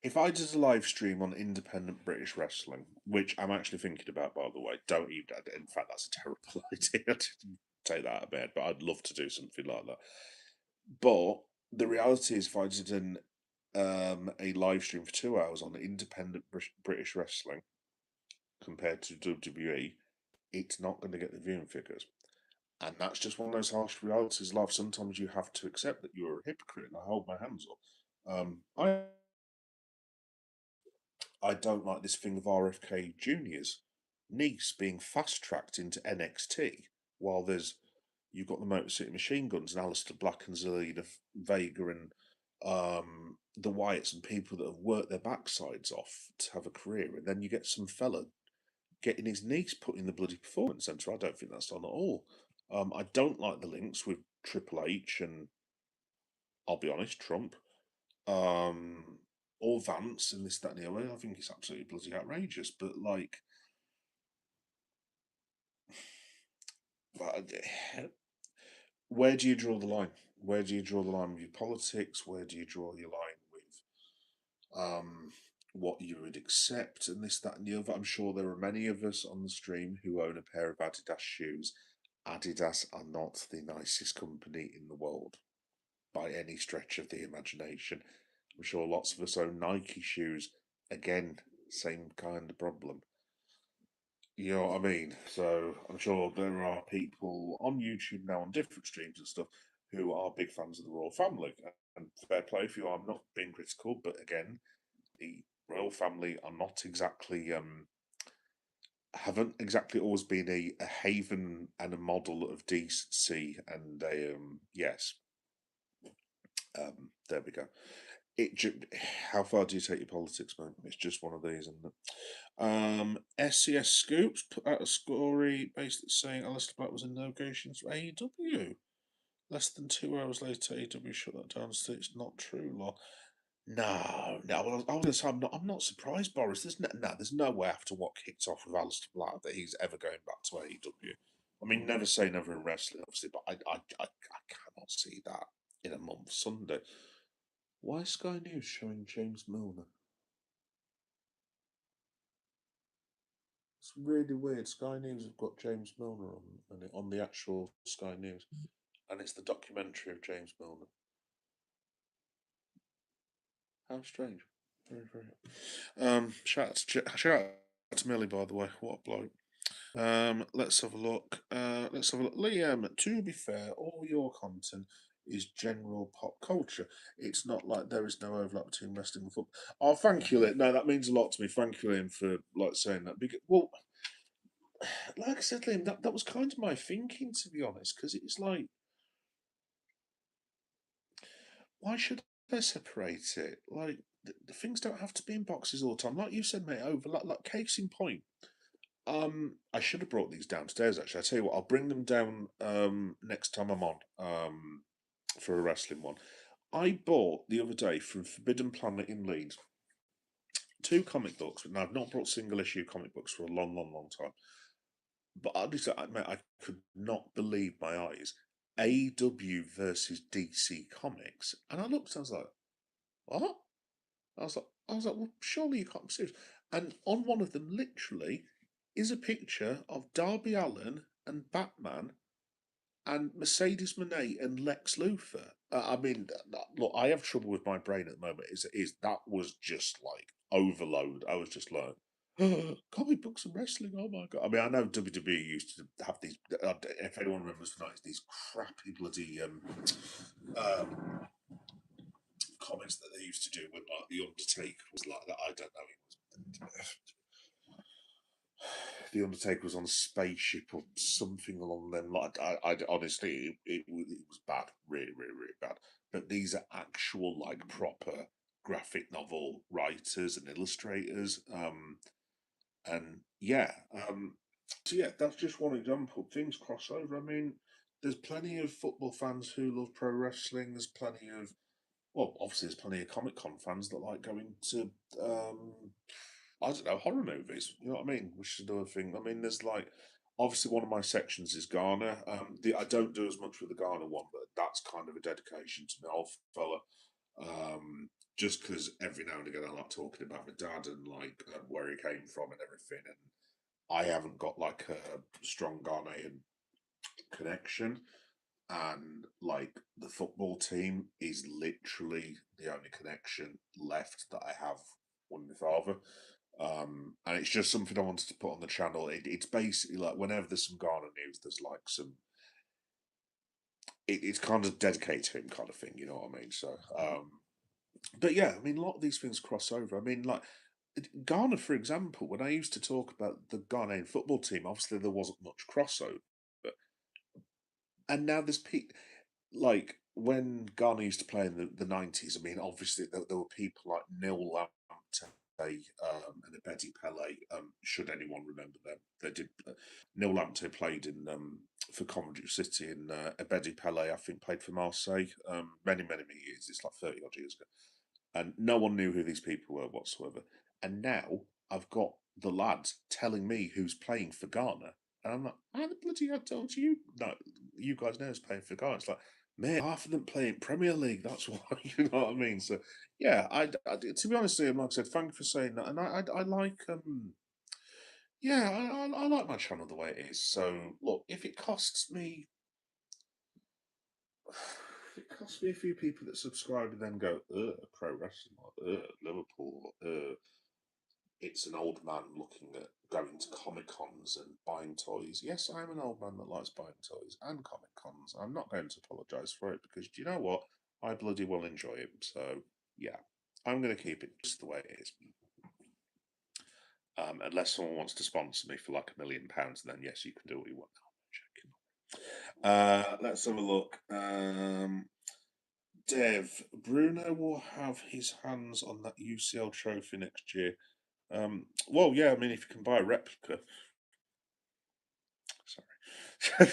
if I did a live stream on independent British wrestling, which I'm actually thinking about, by the way, don't even. In fact, that's a terrible idea to take that out of bed, but I'd love to do something like that. But the reality is, if I did a live stream for 2 hours on independent British wrestling compared to WWE, it's not going to get the viewing figures. And that's just one of those harsh realities of life. Sometimes you have to accept that you're a hypocrite, and I hold my hands up. I don't like this thing of RFK Jr.'s niece being fast tracked into NXT while you've got the Motor City Machine Guns and Alistair Black and Zelina Vega and the Wyatts and people that have worked their backsides off to have a career, and then you get some fella getting his niece put in the bloody performance centre. I don't think that's on at all. I don't like the links with Triple H and, I'll be honest, Trump. Um, or Vance and this, that, and the other. I think it's absolutely bloody outrageous. But like, where do you draw the line? Where do you draw the line with your politics? Where do you draw your line with what you would accept and this, that, and the other? I'm sure there are many of us on the stream who own a pair of Adidas shoes. Adidas are not the nicest company in the world by any stretch of the imagination. I'm sure lots of us own Nike shoes. Again, same kind of problem. You know what I mean? So I'm sure there are people on YouTube now on different streams and stuff who are big fans of the royal family. And fair play if you are. I'm not being critical, but again, the royal family are not exactly haven't exactly always been a haven and a model of decency and a yes. There we go. How far do you take your politics, mate? It's just one of these, isn't it? SCS Scoops put out a story basically saying Alistair Black was in negotiations for AEW. Less than 2 hours later, AEW shut that down and said it's not true, law. No, no. I was going to say I'm not surprised, Boris. There's no way after what kicked off with Alistair Black that he's ever going back to AEW. I mean, never say never in wrestling, obviously, but I cannot see that in a month Sunday. Why is Sky News showing James Milner? It's really weird. Sky News have got James Milner on the actual Sky News, and it's the documentary of James Milner. How strange. Very, very. Shout out to Millie, by the way. What a bloke. Let's have a look. Liam, to be fair, all your content is general pop culture. It's not like there is no overlap between wrestling and football. Oh, thank you, Liam. No, that means a lot to me. Thank you, Liam, for like saying that. Well, like I said, Liam, that was kind of my thinking, to be honest, because it's like, why should I separate it? Like, the things don't have to be in boxes all the time. Like you said, mate, overlap. Like, case in point. I should have brought these downstairs. Actually, I tell you what, I'll bring them down next time I'm on for a wrestling one. I bought the other day from Forbidden Planet in Leeds two comic books. Now I've not brought single issue comic books for a long, long, long time. But I could not believe my eyes. AW versus DC Comics, and I looked. I was like, what? Well, surely you can't be serious. And on one of them, literally, is a picture of Darby Allin and Batman and Mercedes Monet and Lex Luthor. I mean, look, I have trouble with my brain at the moment. Is that was just like overload. I was just like, comic books and wrestling. Oh my god! I mean, I know WWE used to have these. If anyone remembers the night, these crappy bloody comics that they used to do when like the Undertaker was like that. I don't know. The Undertaker was on a spaceship or something along them. Like I honestly, it was bad, really, really, really bad. But these are actual like proper graphic novel writers and illustrators. And yeah, so yeah, that's just one example. Things cross over. I mean, there's plenty of football fans who love pro wrestling. There's plenty of, well, obviously, there's plenty of Comic Con fans that like going to, I don't know, horror movies. You know what I mean? Which is another thing. I mean, there's like, obviously, one of my sections is Ghana. I don't do as much with the Ghana one, but that's kind of a dedication to my old fella. Um, just because every now and again I like talking about my dad and like where he came from and everything, and I haven't got like a strong Ghanaian connection, and like the football team is literally the only connection left that I have with my father. And it's just something I wanted to put on the channel. It's basically like whenever there's some Ghana news, there's like some. It's kind of dedicated to him, kind of thing. You know what I mean? So, but yeah, I mean, a lot of these things cross over. I mean, like Ghana, for example, when I used to talk about the Ghanaian football team, obviously there wasn't much crossover, and now there's like when Ghana used to play in the 90s. I mean, obviously there were people like Neil Lamptey and Abedi Pele. Should anyone remember them? They did. Neil Lamptey played in for Coventry City, and Abedi Pele, I think, played for Marseille. Many years. It's like 30 odd years ago, and no one knew who these people were whatsoever. And now I've got the lads telling me who's playing for Ghana, and I'm like, how the bloody I told you? No, you guys know who's playing for Ghana. It's like, man, half of them play in Premier League. That's why, you know what I mean. So yeah, to be honest, like I said, thank you for saying that, and I like yeah, I like my channel the way it is. So look, if it costs me it costs me a few people that subscribe and then go, pro wrestling, Liverpool, it's an old man looking at going to Comic Cons and buying toys. Yes, I'm an old man that likes buying toys and Comic Cons. I'm not going to apologise for it because do you know what? I bloody well enjoy it. So yeah, I'm going to keep it just the way it is. Unless someone wants to sponsor me for like £1 million, then yes, you can do what you want. Let's have a look. Dev, Bruno will have his hands on that UCL trophy next year. Well, yeah, I mean, if you can buy a replica. Sorry.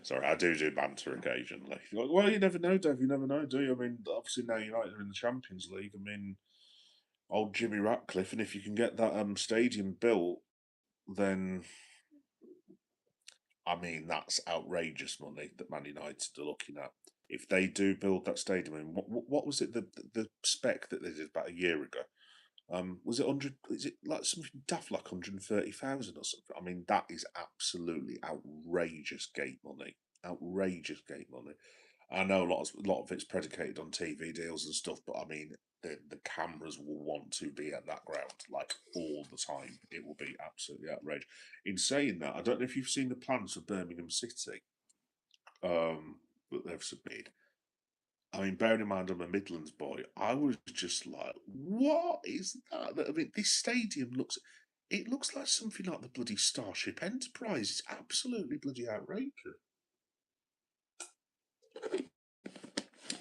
Sorry, I do banter occasionally. Well, you never know, Dev. You never know, do you? I mean, obviously now United are in the Champions League. I mean, old Jimmy Ratcliffe, and if you can get that stadium built, then I mean that's outrageous money that Man United are looking at. If they do build that stadium, I mean, what was it the spec that they did about a year ago? Was it 100? Is it like something daft like 130,000 or something? I mean, that is absolutely outrageous gate money. Outrageous gate money. I know a lot of it's predicated on TV deals and stuff, but I mean, the cameras will want to be at that ground like all the time. It will be absolutely outrageous. In saying that, I don't know if you've seen the plans for Birmingham City that they've submitted. I mean, bearing in mind I'm a Midlands boy, I was just like, "What is that?" I mean, this stadium looks like something like the bloody Starship Enterprise. It's absolutely bloody outrageous.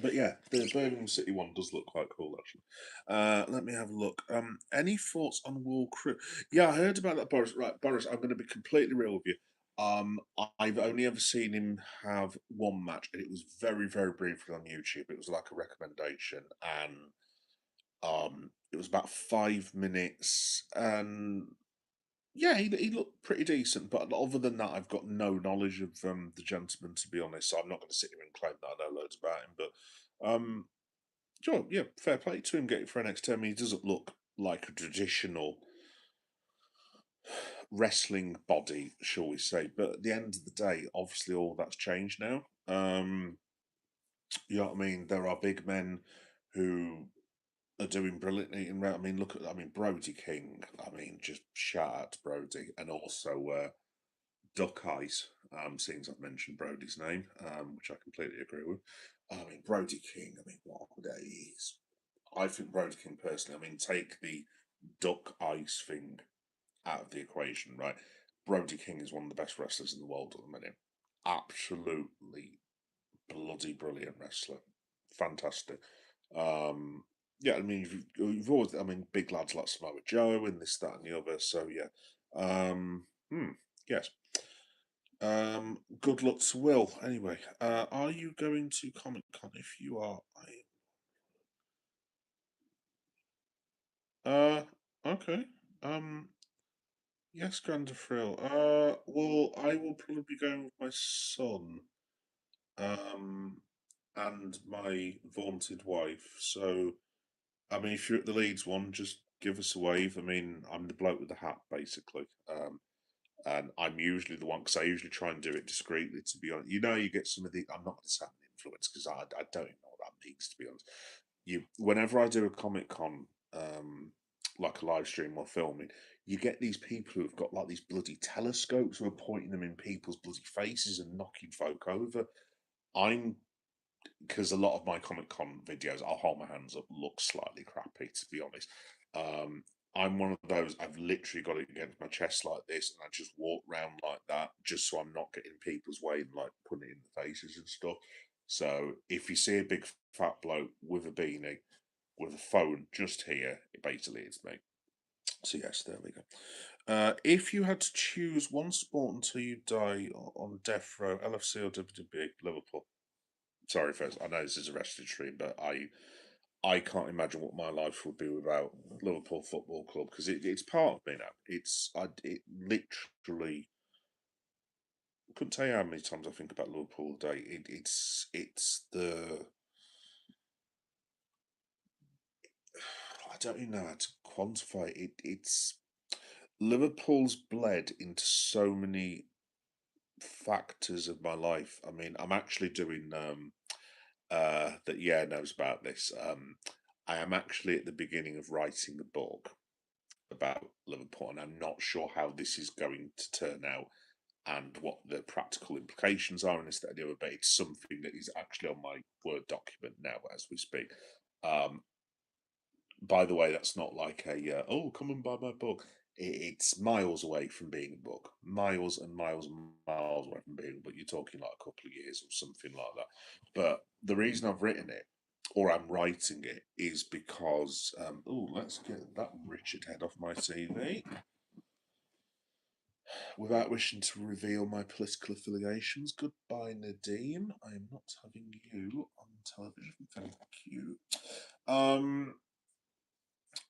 But yeah, the Birmingham City one does look quite cool, actually. Let me have a look. Any thoughts on War Crew? Yeah, I heard about that, Boris. Right, Boris, I'm going to be completely real with you. I've only ever seen him have one match, and it was very, very briefly on YouTube. It was like a recommendation, and it was about 5 minutes, and yeah, he looked pretty decent. But other than that, I've got no knowledge of the gentleman, to be honest. So I'm not going to sit here and claim that I know loads about him. But sure, yeah, fair play to him getting for NXT. I mean, he doesn't look like a traditional wrestling body, shall we say? But at the end of the day, obviously, all that's changed now. You know what I mean? There are big men who are doing brilliantly. I mean, look at, I mean, Brody King. I mean, just shout out to Brody, and also Duck Eyes. Seeing as I've mentioned Brody's name, which I completely agree with. I mean, Brody King. I mean, what a day he is. I think Brody King personally. I mean, take the Duck Ice thing out of the equation, right? Brody King is one of the best wrestlers in the world at the minute. Absolutely bloody brilliant wrestler. Fantastic. Um, yeah, I mean, you've always, I mean, big lads like Samoa Joe and this, that, and the other. So, yeah. Yes. Good luck to Will. Anyway, are you going to Comic Con? If you are, okay. Um, yes, Granda Frill. Well, I will probably be going with my son, um, and my vaunted wife. So, I mean, if you're at the Leeds one, just give us a wave. I mean, I'm the bloke with the hat, basically. And I'm usually the one because I usually try and do it discreetly. To be honest, you get some of the. I'm not going to say I'm an influence because I don't even know what that means. To be honest, whenever I do a Comic Con, like a live stream or filming, you get these people who've got like these bloody telescopes who are pointing them in people's bloody faces and knocking folk over. I'm because a lot of my Comic Con videos, I'll hold my hands up, look slightly crappy, to be honest. Um, I'm one of those, I've literally got it against my chest like this, and I just walk around like that, just so I'm not getting people's way and like putting it in the faces and stuff. So if you see a big fat bloke with a beanie, with a phone just here, basically it's me. So yes, there we go. If you had to choose one sport until you die on death row, LFC or WWE, Liverpool. Sorry, first. I know this is a wrestling stream, but I can't imagine what my life would be without Liverpool Football Club because it's part of me now. It literally couldn't tell you how many times I think about Liverpool a day. It's the I don't even know how to quantify it. It's Liverpool's bled into so many factors of my life. I mean, I'm actually doing that yeah knows about this. I am actually at the beginning of writing a book about Liverpool, and I'm not sure how this is going to turn out and what the practical implications are in this, that, and the other. But it's something that is actually on my Word document now as we speak. Um, by the way, that's not like a oh, come and buy my book. It's miles away from being a book, miles and miles and miles away from being a book. You're talking like a couple of years or something like that. But the reason I've written it, or I'm writing it, is because oh, let's get that Richard head off my TV without wishing to reveal my political affiliations. Goodbye, Nadine. I am not having you on television. Thank you. Um,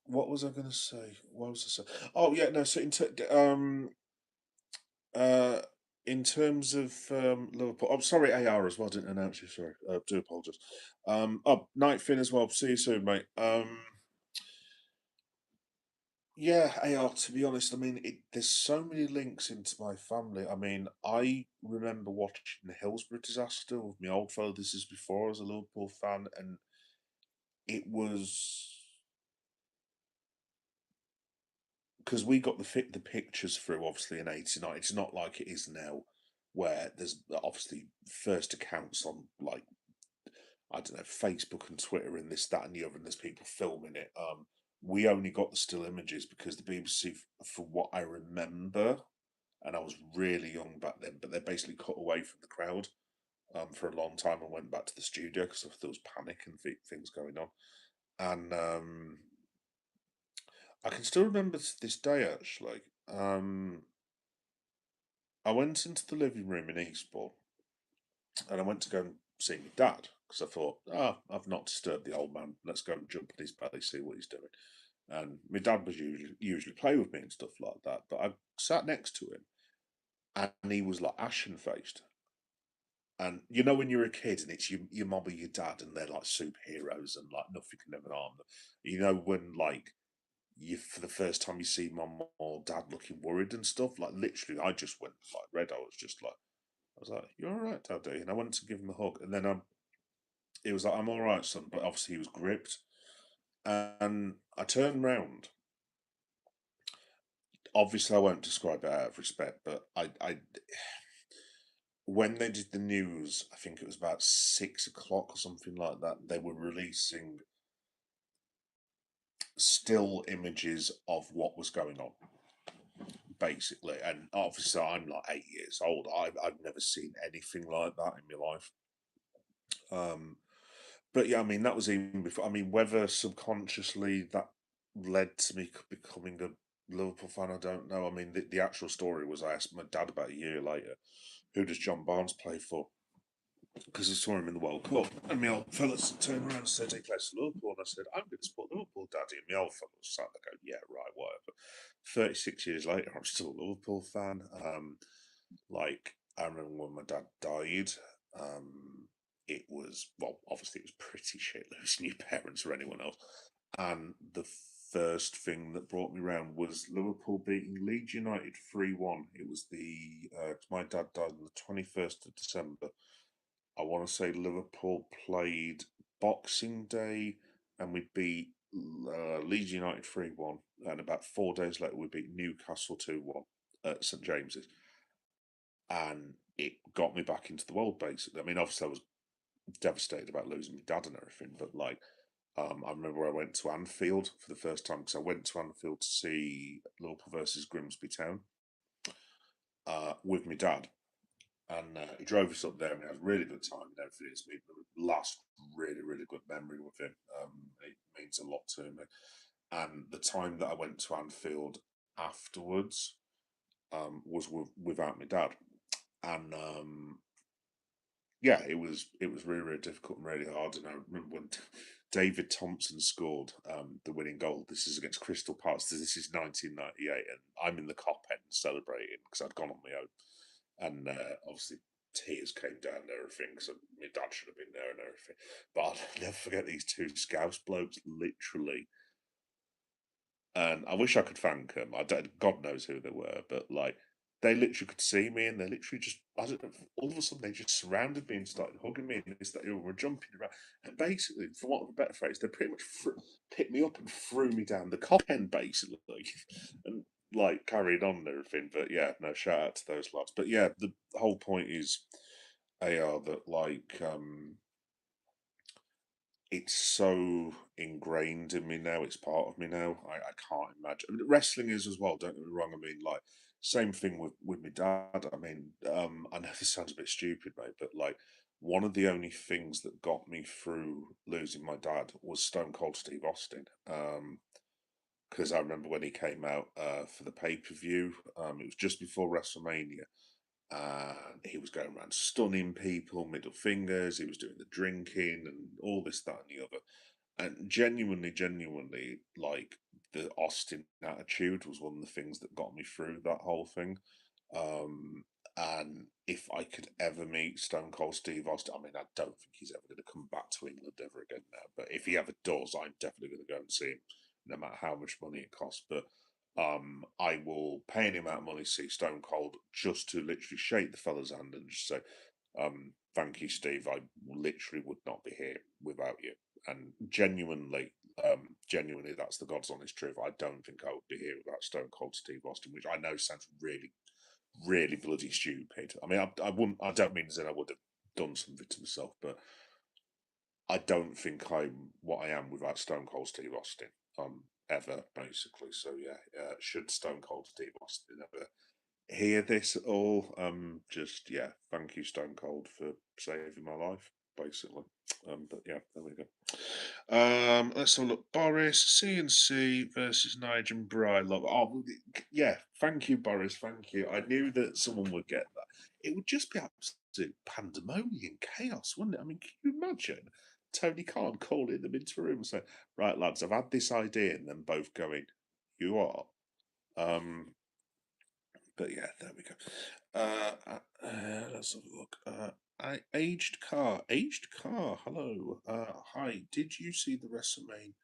what was I going to say? What was I saying? Oh yeah, no. So uh, in terms of Liverpool, I'm sorry, AR as well. I didn't announce you. Sorry, do apologise. Oh, Night Finn as well. See you soon, mate. Yeah, AR. To be honest, I mean, there's so many links into my family. I mean, I remember watching the Hillsborough disaster with my old fellow. This is before I was a Liverpool fan, and it was because we got the pictures through obviously in '89. It's not like it is now, where there's obviously first accounts on like I don't know Facebook and Twitter and this that and the other, and there's people filming it. We only got the still images because the BBC, for what I remember, and I was really young back then, but they basically cut away from the crowd for a long time and went back to the studio because there was panic and things going on. And I can still remember to this day actually. I went into the living room in Eastbourne and I went to go and see my dad because I thought, I've not disturbed the old man. Let's go and jump in his belly, see what he's doing. And my dad was usually play with me and stuff like that. But I sat next to him and he was like ashen faced. And you know when you're a kid and it's your mum or your dad and they're like superheroes and like nothing can ever harm them. You know when like you for the first time you see mum or dad looking worried and stuff. Like literally, I just went like red. I was like, "You're all right, Daddy," and I went to give him a hug, and then he was like, "I'm all right, son," but obviously he was gripped, And I turned round. Obviously, I won't describe it out of respect, but when they did the news, I think it was about 6 o'clock or something like that. They were releasing still images of what was going on, basically. And obviously, I'm like 8 years old. I've never seen anything like that in my life. Um, but yeah, I mean, that was even before. I mean, whether subconsciously that led to me becoming a Liverpool fan, I don't know. I mean, the actual story was I asked my dad about a year later, who does John Barnes play for? Because I saw him in the World Cup. And my old fellas turned around and said, he plays for Liverpool. And I said, I'm going to support Liverpool, Daddy. And my old fellas sat there going, yeah, right, whatever. 36 years later, I'm still a Liverpool fan. Like, I remember when my dad died, it was, well, obviously it was pretty shit losing your parents or anyone else. And the first thing that brought me round was Liverpool beating Leeds United 3-1. It was my dad died on the 21st of December. I want to say Liverpool played Boxing Day and we beat Leeds United 3-1. And about 4 days later, we beat Newcastle 2-1 at St James's. And it got me back into the world, basically. I mean, obviously, I was devastated about losing my dad and everything, but like, I remember I went to Anfield for the first time because I went to Anfield to see Liverpool versus Grimsby Town with my dad. And he drove us up there and we had a really good time and everything. It's been the last really, really good memory with him. It means a lot to me. And the time that I went to Anfield afterwards was without my dad. And yeah, it was really, really difficult and really hard. And I remember when David Thompson scored the winning goal. This is against Crystal Palace. This is 1998, and I'm in the Kop end celebrating because I'd gone on my own, and obviously tears came down and everything. So my dad should have been there and everything. But I'll never forget these two Scouse blokes, literally. And I wish I could thank them. I don't, God knows who they were, but like they literally could see me, and they literally just, I don't know, all of a sudden they just surrounded me and started hugging me, and this that we were jumping around, and basically, for want of a better phrase, they pretty much picked me up and threw me down the cop end, basically, and like carried on and everything. But yeah, no, shout out to those lads. But yeah, the whole point is, AR, that like it's so ingrained in me now. It's part of me now. I can't imagine. I mean, wrestling is as well. Don't get me wrong. I mean, like same thing with my dad. I mean, I know this sounds a bit stupid, mate, but like one of the only things that got me through losing my dad was Stone Cold Steve Austin. Because I remember when he came out for the pay per view. It was just before WrestleMania, and he was going around stunning people, middle fingers. He was doing the drinking and all this, that, and the other. And genuinely, like the Austin attitude was one of the things that got me through that whole thing. Um, and if I could ever meet Stone Cold Steve Austin, I mean, I don't think he's ever going to come back to England ever again now. But if he ever does, I'm definitely going to go and see him, no matter how much money it costs. But I will pay any amount of money to see Stone Cold just to literally shake the fella's hand and just say, thank you, Steve. I literally would not be here without you. And genuinely, that's the God's honest truth. I don't think I would be here without Stone Cold Steve Austin, which I know sounds really, really bloody stupid. I mean, I wouldn't. I don't mean as in I would have done something to myself, but I don't think I'm what I am without Stone Cold Steve Austin. Ever basically. So yeah, should Stone Cold Steve Austin ever hear this at all, just yeah, thank you, Stone Cold, for saving my life, basically. But yeah, there we go. Let's have a look. Boris CNC versus Nigel and Bry. Love. Oh, yeah. Thank you, Boris. Thank you. I knew that someone would get that. It would just be absolute pandemonium, chaos, wouldn't it? I mean, can you imagine Tony Khan calling them into a room and saying, "Right, lads, I've had this idea," and then both going, "You are." Um, but yeah, there we go. Let's have a look. Aged car. Hello. Hi. Did you see the WrestleMania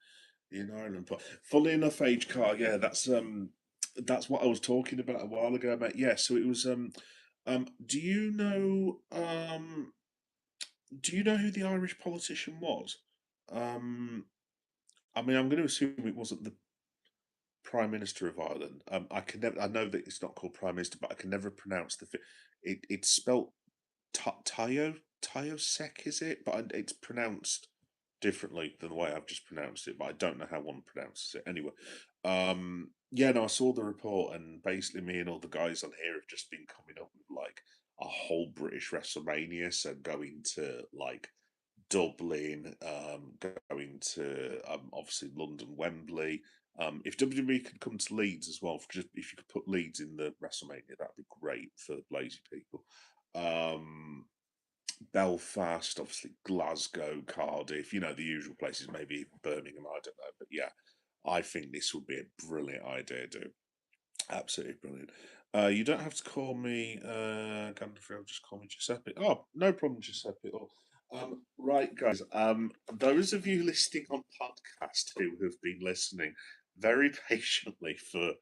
in Ireland? Funnily enough, aged car. Yeah, that's what I was talking about a while ago, mate. Yeah, so it was Do you know who the Irish politician was? Um, I mean, I'm going to assume it wasn't the Prime Minister of Ireland. I can never. I know that it's not called Prime Minister, but I can never pronounce it's spelt Tayo is it? But it's pronounced differently than the way I've just pronounced it. But I don't know how one pronounces it. Anyway, yeah, no, I saw the report, and basically, me and all the guys on here have just been coming up with like a whole British WrestleMania, so going to like Dublin, going to obviously London, Wembley. If WWE could come to Leeds as well, just if you could put Leeds in the WrestleMania, that'd be great for the lazy people. Um, Belfast, obviously Glasgow, Cardiff, the usual places, maybe Birmingham, I don't know. But yeah, I think this would be a brilliant idea, dude. Absolutely brilliant. You don't have to call me Gandalf, just call me Giuseppe. Oh, no problem, Giuseppe. Oh, right, guys. Those of you listening on podcast who have been listening very patiently for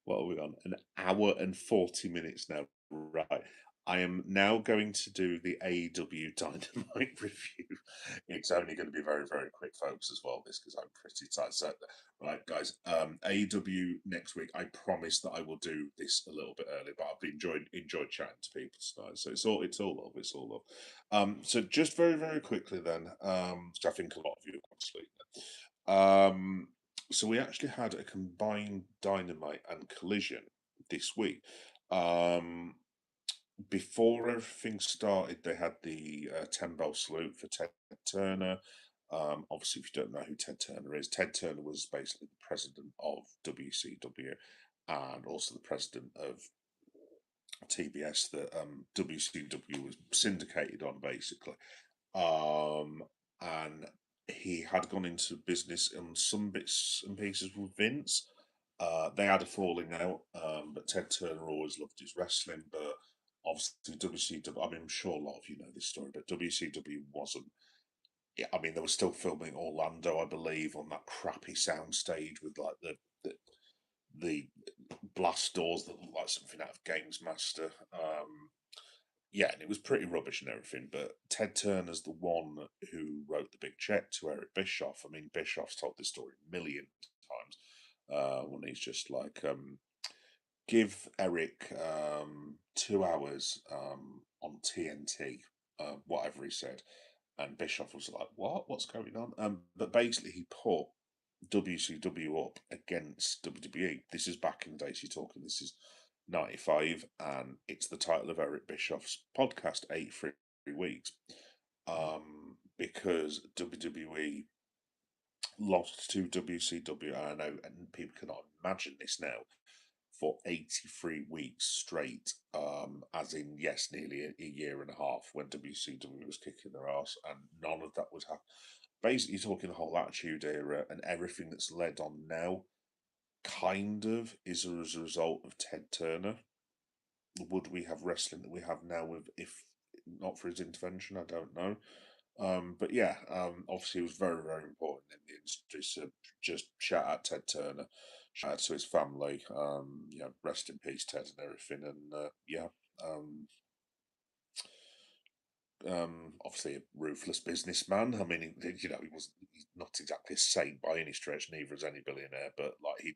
what are we on? An hour and 40 minutes now. Right. I am now going to do the AEW Dynamite review. It's only going to be very, very quick, folks, as well, this because I'm pretty tight. So right, guys. AEW next week. I promise that I will do this a little bit early, but I've enjoyed chatting to people tonight. So it's all up. So just very very quickly then, because I think a lot of you have gone to sleep. So we actually had a combined Dynamite and Collision this week. Before everything started, they had the 10 bell salute for Ted Turner. Obviously, if you don't know who Ted Turner is, Ted Turner was basically the president of WCW and also the president of TBS that WCW was syndicated on, basically. And he had gone into business on some bits and pieces with Vince. They had a falling out, but Ted Turner always loved his wrestling. But obviously, WCW, I mean, I'm sure a lot of you know this story, but WCW wasn't. Yeah, I mean, they were still filming Orlando, I believe, on that crappy sound stage with like the blast doors that looked like something out of Games Master. Yeah, and it was pretty rubbish and everything. But Ted Turner's the one who wrote the big check to Eric Bischoff. I mean, Bischoff's told this story a million times when he's just like, give Eric 2 hours on TNT, whatever he said. And Bischoff was like, "What? What's going on?" But basically, he put WCW up against WWE. This is back in the days you're talking. This is 95, and it's the title of Eric Bischoff's podcast, 83 Weeks, because WWE lost to WCW. I know, and people cannot imagine this now, for 83 weeks straight, as in, yes, nearly a year and a half when WCW was kicking their ass, and none of that was happening. Basically, talking the whole Attitude Era and everything that's led on now kind of is as a result of Ted Turner. Would we have wrestling that we have now if not for his intervention? I don't know. But yeah, obviously it was very, very important in the industry. So just shout out Ted Turner, shout out to his family. Rest in peace, Ted, and everything. And yeah, um, obviously a ruthless businessman. I mean, he's not exactly a saint by any stretch, neither is any billionaire, but like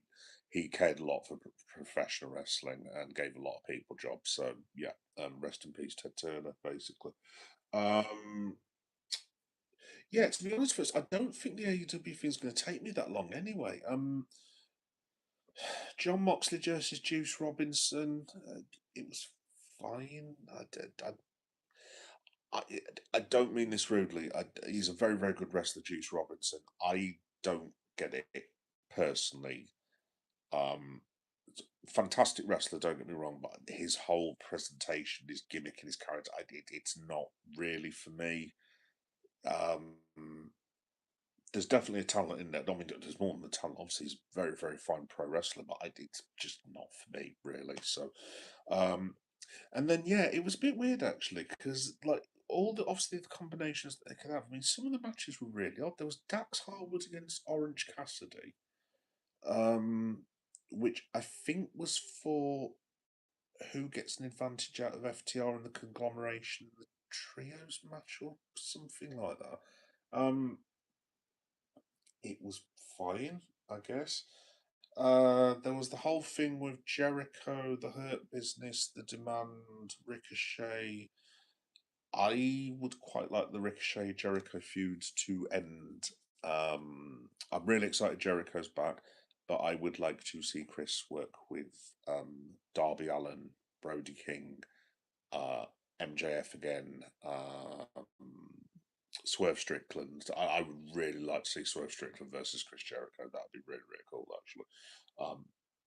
he cared a lot for professional wrestling and gave a lot of people jobs. So yeah, rest in peace, Ted Turner, basically. Um, yeah, to be honest, first, I don't think the AEW thing's going to take me that long anyway. John Moxley versus Juice Robinson, it was fine. I, I don't mean this rudely. He's a very, very good wrestler, Juice Robinson. I don't get it personally. Um, Fantastic wrestler, don't get me wrong, but his whole presentation, his gimmick, and his character, it's not really for me. Um, there's definitely a talent in there. I mean, there's more than the talent. Obviously, he's a very, very fine pro wrestler, but it's just not for me, really. So, um, and then yeah, it was a bit weird actually because like all the obviously the combinations that they could have. I mean, some of the matches were really odd. There was Dax Harwood against Orange Cassidy, um, which I think was for who gets an advantage out of FTR and the conglomeration, the trios match or something like that. Um, it was fine, I guess. There was the whole thing with Jericho, the Hurt Business, the Demand, Ricochet. I would quite like the Ricochet Jericho feuds to end. I'm really excited Jericho's back, but I would like to see Chris work with Darby Allin, Brody King, uh, MJF again, Swerve Strickland. I would really like to see Swerve Strickland versus Chris Jericho. That'd be really, really cool, actually.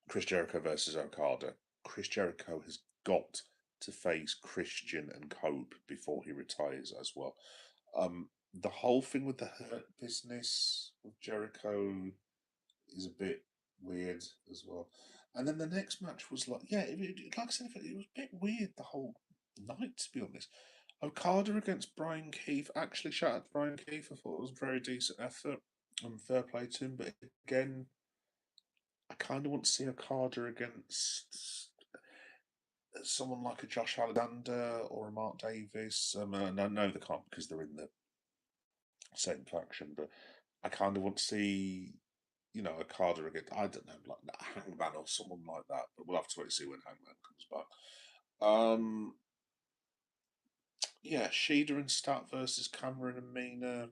Chris Jericho versus Okada. Chris Jericho has got to face Christian and Cope before he retires as well. The whole thing with the Hurt Business with Jericho is a bit weird as well. And then the next match was like, yeah, like I said, it was a bit weird the whole night, to be honest. Okada against Brian Keith. Actually, shout out to Brian Keith. I thought it was a very decent effort and fair play to him. But again, I kind of want to see Okada against someone like a Josh Alexander or a Mark Davis. No, they can't because they're in the same faction. But I kind of want to see, Okada against, I don't know, like Hangman or someone like that. But we'll have to wait and see when Hangman comes back. Yeah, Shida and Stat versus Cameron and Mina.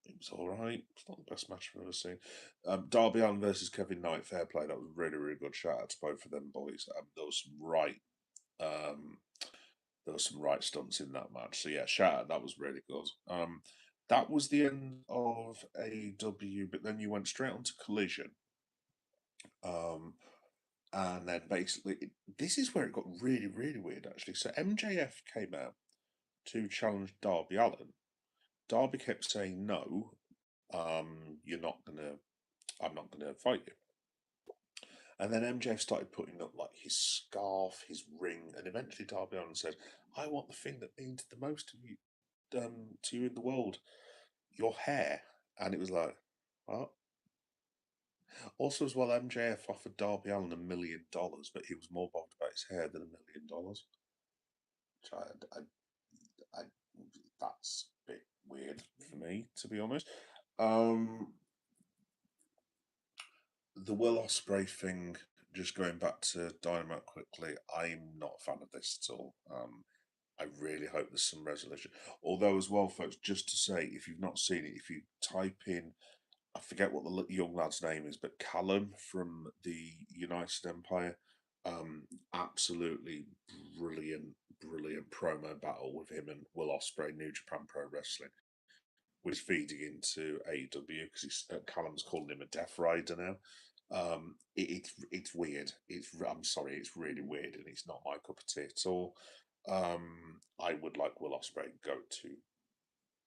It was all right. It's not the best match I've ever seen. Darby Allin versus Kevin Knight. Fair play. That was really, really good. Shout out to both of them boys. Um, there was some right stunts in that match. So yeah, shout out. That was really good. That was the end of AEW, but then you went straight on to Collision. Um, and then basically, this is where it got really, really weird actually. So MJF came out to challenge Darby Allin. Darby kept saying no. You're not gonna. I'm not gonna fight you. And then MJF started putting up like his scarf, his ring, and eventually Darby Allin said, "I want the thing that means the most to you in the world, your hair." And it was like, what? Also, as well, MJF offered Darby Allin $1 million, but he was more bothered about his hair than $1 million. Which I, that's a bit weird for me, to be honest. Um, the Will Ospreay thing, just going back to Dynamite quickly, I'm not a fan of this at all. I really hope there's some resolution. Although, as well, folks, just to say, if you've not seen it, if you type in, I forget what the young lad's name is, but Callum from the United Empire, absolutely brilliant, brilliant promo battle with him and Will Ospreay, New Japan Pro Wrestling, which is feeding into AEW because Callum's calling him a Death Rider now. It's weird. I'm sorry, it's really weird, and it's not my cup of tea at all. I would like Will Ospreay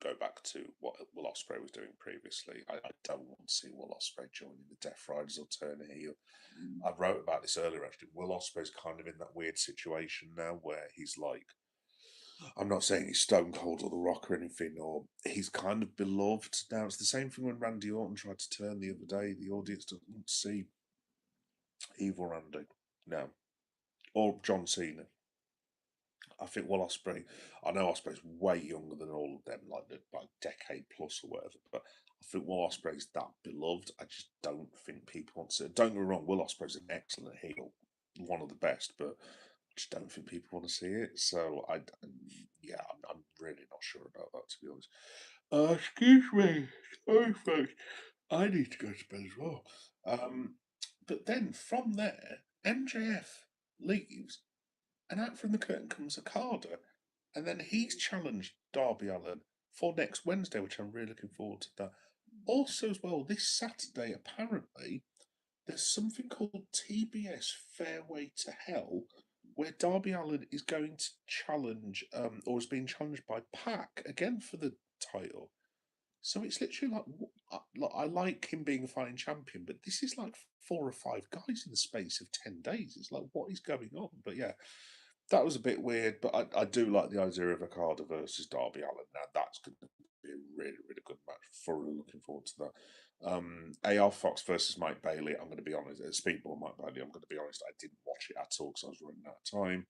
go back to what Will Ospreay was doing previously. I don't want to see Will Ospreay joining the Death Riders or turning heel. I wrote about this earlier actually. Will Ospreay's kind of in that weird situation now where he's like, I'm not saying he's stone cold or the Rock or anything, or he's kind of beloved now. It's the same thing when Randy Orton tried to turn the other day. The audience doesn't see evil Randy now, or John Cena. I think Will Ospreay. I know Ospreay's way younger than all of them, like decade plus or whatever. But I think Will Ospreay's that beloved. I just don't think people want to. Don't get me wrong. Will Ospreay's an excellent heel, one of the best, but I just don't think people want to see it. So yeah, I'm really not sure about that, to be honest. Excuse me, sorry folks, I need to go to bed as well. But then from there, MJF leaves and out from the curtain comes Okada. And then he's challenged Darby Allin for next Wednesday, which I'm really looking forward to that. Also, as well, this Saturday, apparently, there's something called TBS Fairway to Hell, where Darby Allin is going to challenge, or is being challenged by Pac again for the title. So it's literally like I like him being a fighting champion, but this is like 4 or 5 guys in the space of 10 days. It's like what is going on? But yeah, that was a bit weird. But I do like the idea of Okada versus Darby Allin. Now that's going to be a really really good match. Thoroughly looking forward to that. AR Fox versus Mike Bailey. I'm going to be honest. Speedball Mike Bailey. I'm going to be honest. I didn't watch it at all because I was running out of time.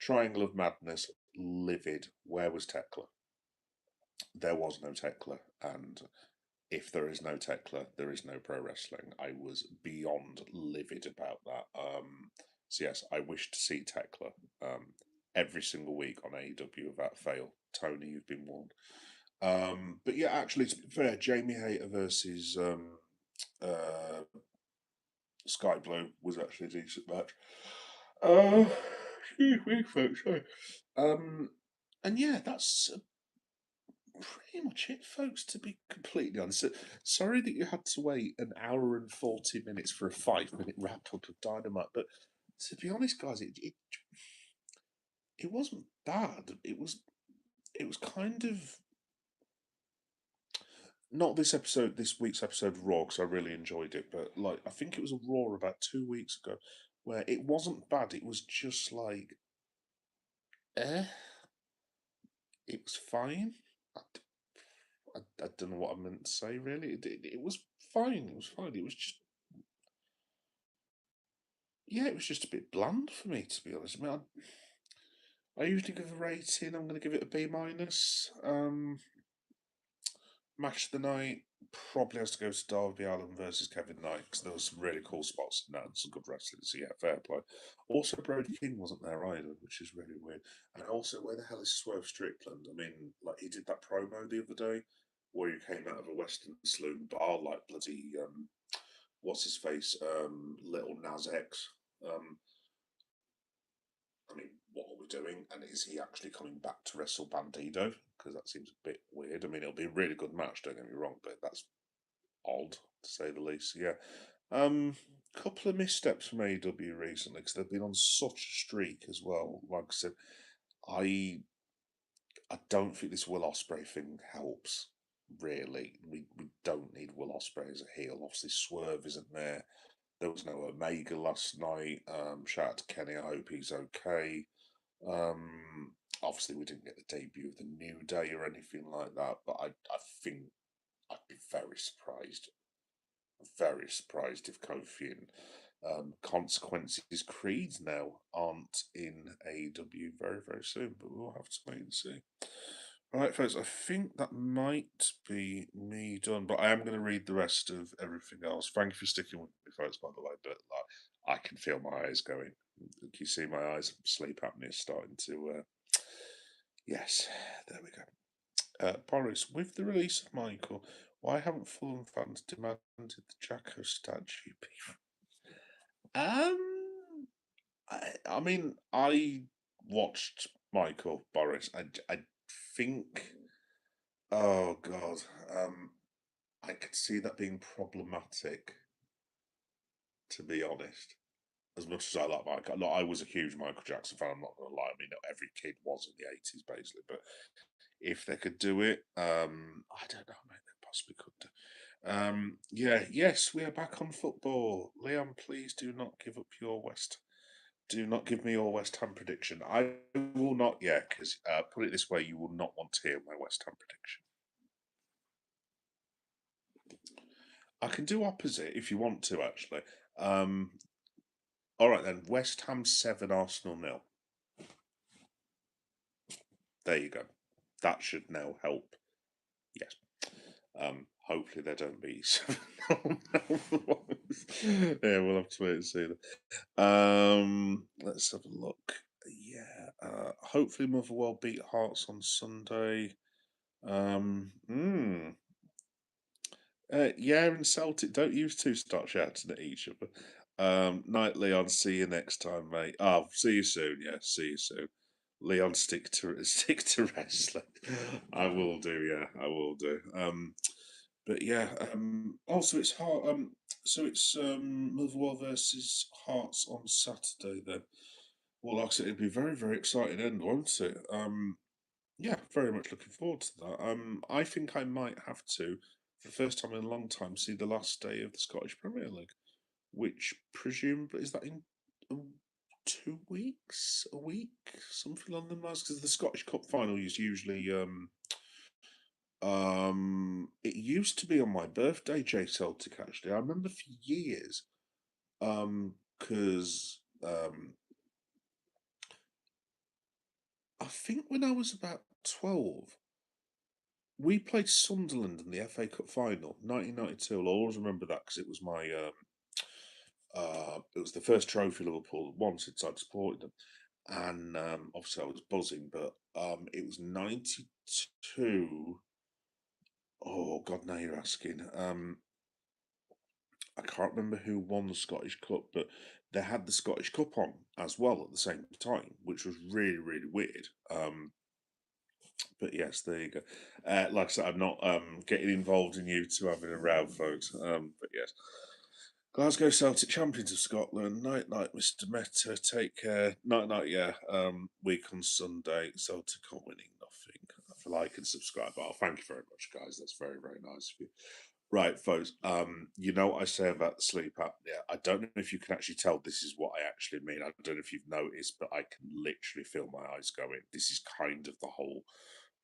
Triangle of Madness. Livid. Where was Tekla? There was no Tekla, and if there is no Tekla, there is no pro wrestling. I was beyond livid about that. So yes, I wish to see Tekla every single week on AEW without fail. Tony, you've been warned. But yeah, actually, to be fair, Jamie Hayter versus uh, Sky Blue was actually a decent match. Excuse me, folks. Sorry. Um, and yeah, that's pretty much it, folks, to be completely honest. Sorry that you had to wait an hour and 40 minutes for a 5 minute wrap up of Dynamite, but to be honest, guys, it wasn't bad. It was kind of not this episode, this week's episode of Raw, because I really enjoyed it, but like I think it was a Raw about 2 weeks ago where it wasn't bad. It was just like, eh, it was fine. I don't know what I meant to say really. It was fine. It was fine. It was just, yeah, it was just a bit bland for me, to be honest. I mean, I usually give a rating. I'm going to give it a B minus. Match of the night probably has to go to Darby Allin versus Kevin Knight because there was some really cool spots in that and some good wrestling. So yeah, fair play. Also, Brody King wasn't there either, which is really weird. And also, where the hell is Swerve Strickland? I mean, like he did that promo the other day where he came out of a Western saloon bar like bloody what's his face, Little Nas X. Um, I mean, what are we doing? And is he actually coming back to wrestle Bandido? Because that seems a bit weird. I mean, it'll be a really good match, don't get me wrong, but that's odd to say the least. Yeah. Couple of missteps from AEW recently because they've been on such a streak as well. Like I said, I I don't think this Will Ospreay thing helps. Really, we don't need Will Ospreay as a heel. Obviously, Swerve isn't there. There was no Omega last night. Shout out to Kenny. I hope he's okay. Obviously, we didn't get the debut of the New Day or anything like that, but I think I'd be very surprised if Kofi and Consequences Creed now aren't in AEW very, very soon, but we'll have to wait and see. Right, folks, I think that might be me done, but I am going to read the rest of everything else. Thank you for sticking with me, folks, by the way, but like, I can feel my eyes going. Can you see my eyes? Sleep apnea starting to. Yes, there we go. Boris, with the release of Michael, why haven't Fulham fans demanded the Jacko statue be? I mean, I watched Michael Boris. I think, oh God, I could see that being problematic, to be honest. As much as I like Michael, no, I was a huge Michael Jackson fan. I'm not going to lie. I mean, not every kid was in the '80s, basically. But if they could do it, I don't know, mate. They possibly could do. Yeah, yes, we are back on football. Leon, please do not give up your West. Do not give me your West Ham prediction. I will not, yeah, because put it this way, you will not want to hear my West Ham prediction. I can do opposite if you want to, actually. Um, all right then, West Ham 7, Arsenal 0. There you go. That should now help. Yes. Hopefully they don't be 7. Yeah, we'll have to wait and see. Let's have a look. Yeah. Hopefully Motherwell beat Hearts on Sunday. Hmm. Yeah, and Celtic don't use two start shouting at each other. Night, Leon. See you next time, mate. Oh, see you soon. Yeah, see you soon. Leon, stick to stick to wrestling. I will do. Yeah, I will do. But yeah. Also, it's Heart. So it's Motherwell versus Hearts on Saturday. Then, well, like I said, it'd be very, very exciting end, won't it? Yeah, very much looking forward to that. I think I might have to, for the first time in a long time, see the last day of the Scottish Premier League, which presumably is that in 2 weeks, a week, something along the lines. Because the Scottish Cup final is usually it used to be on my birthday, Jay Celtic. Actually, I remember for years, because I think when I was about 12. we played Sunderland in the FA Cup final, 1992. I'll always remember that because it was it was the first trophy Liverpool had won since I'd supported them, and obviously I was buzzing. But it was 92. Oh God, now you're asking. I can't remember who won the Scottish Cup, but they had the Scottish Cup on as well at the same time, which was really, really weird. But yes, there you go. Like I said, I'm not getting involved in you two having a row, folks. But yes, Glasgow Celtic champions of Scotland. Night, night, Mr. Meta. Take care. Night, night. Yeah. Week on Sunday. Celtic are winning nothing. For like and subscribe. Oh, thank you very much, guys. That's very, very nice of you. Right, folks. You know what I say about the sleep apnea. I don't know if you can actually tell this is what I actually mean. I don't know if you've noticed, but I can literally feel my eyes going. This is kind of the whole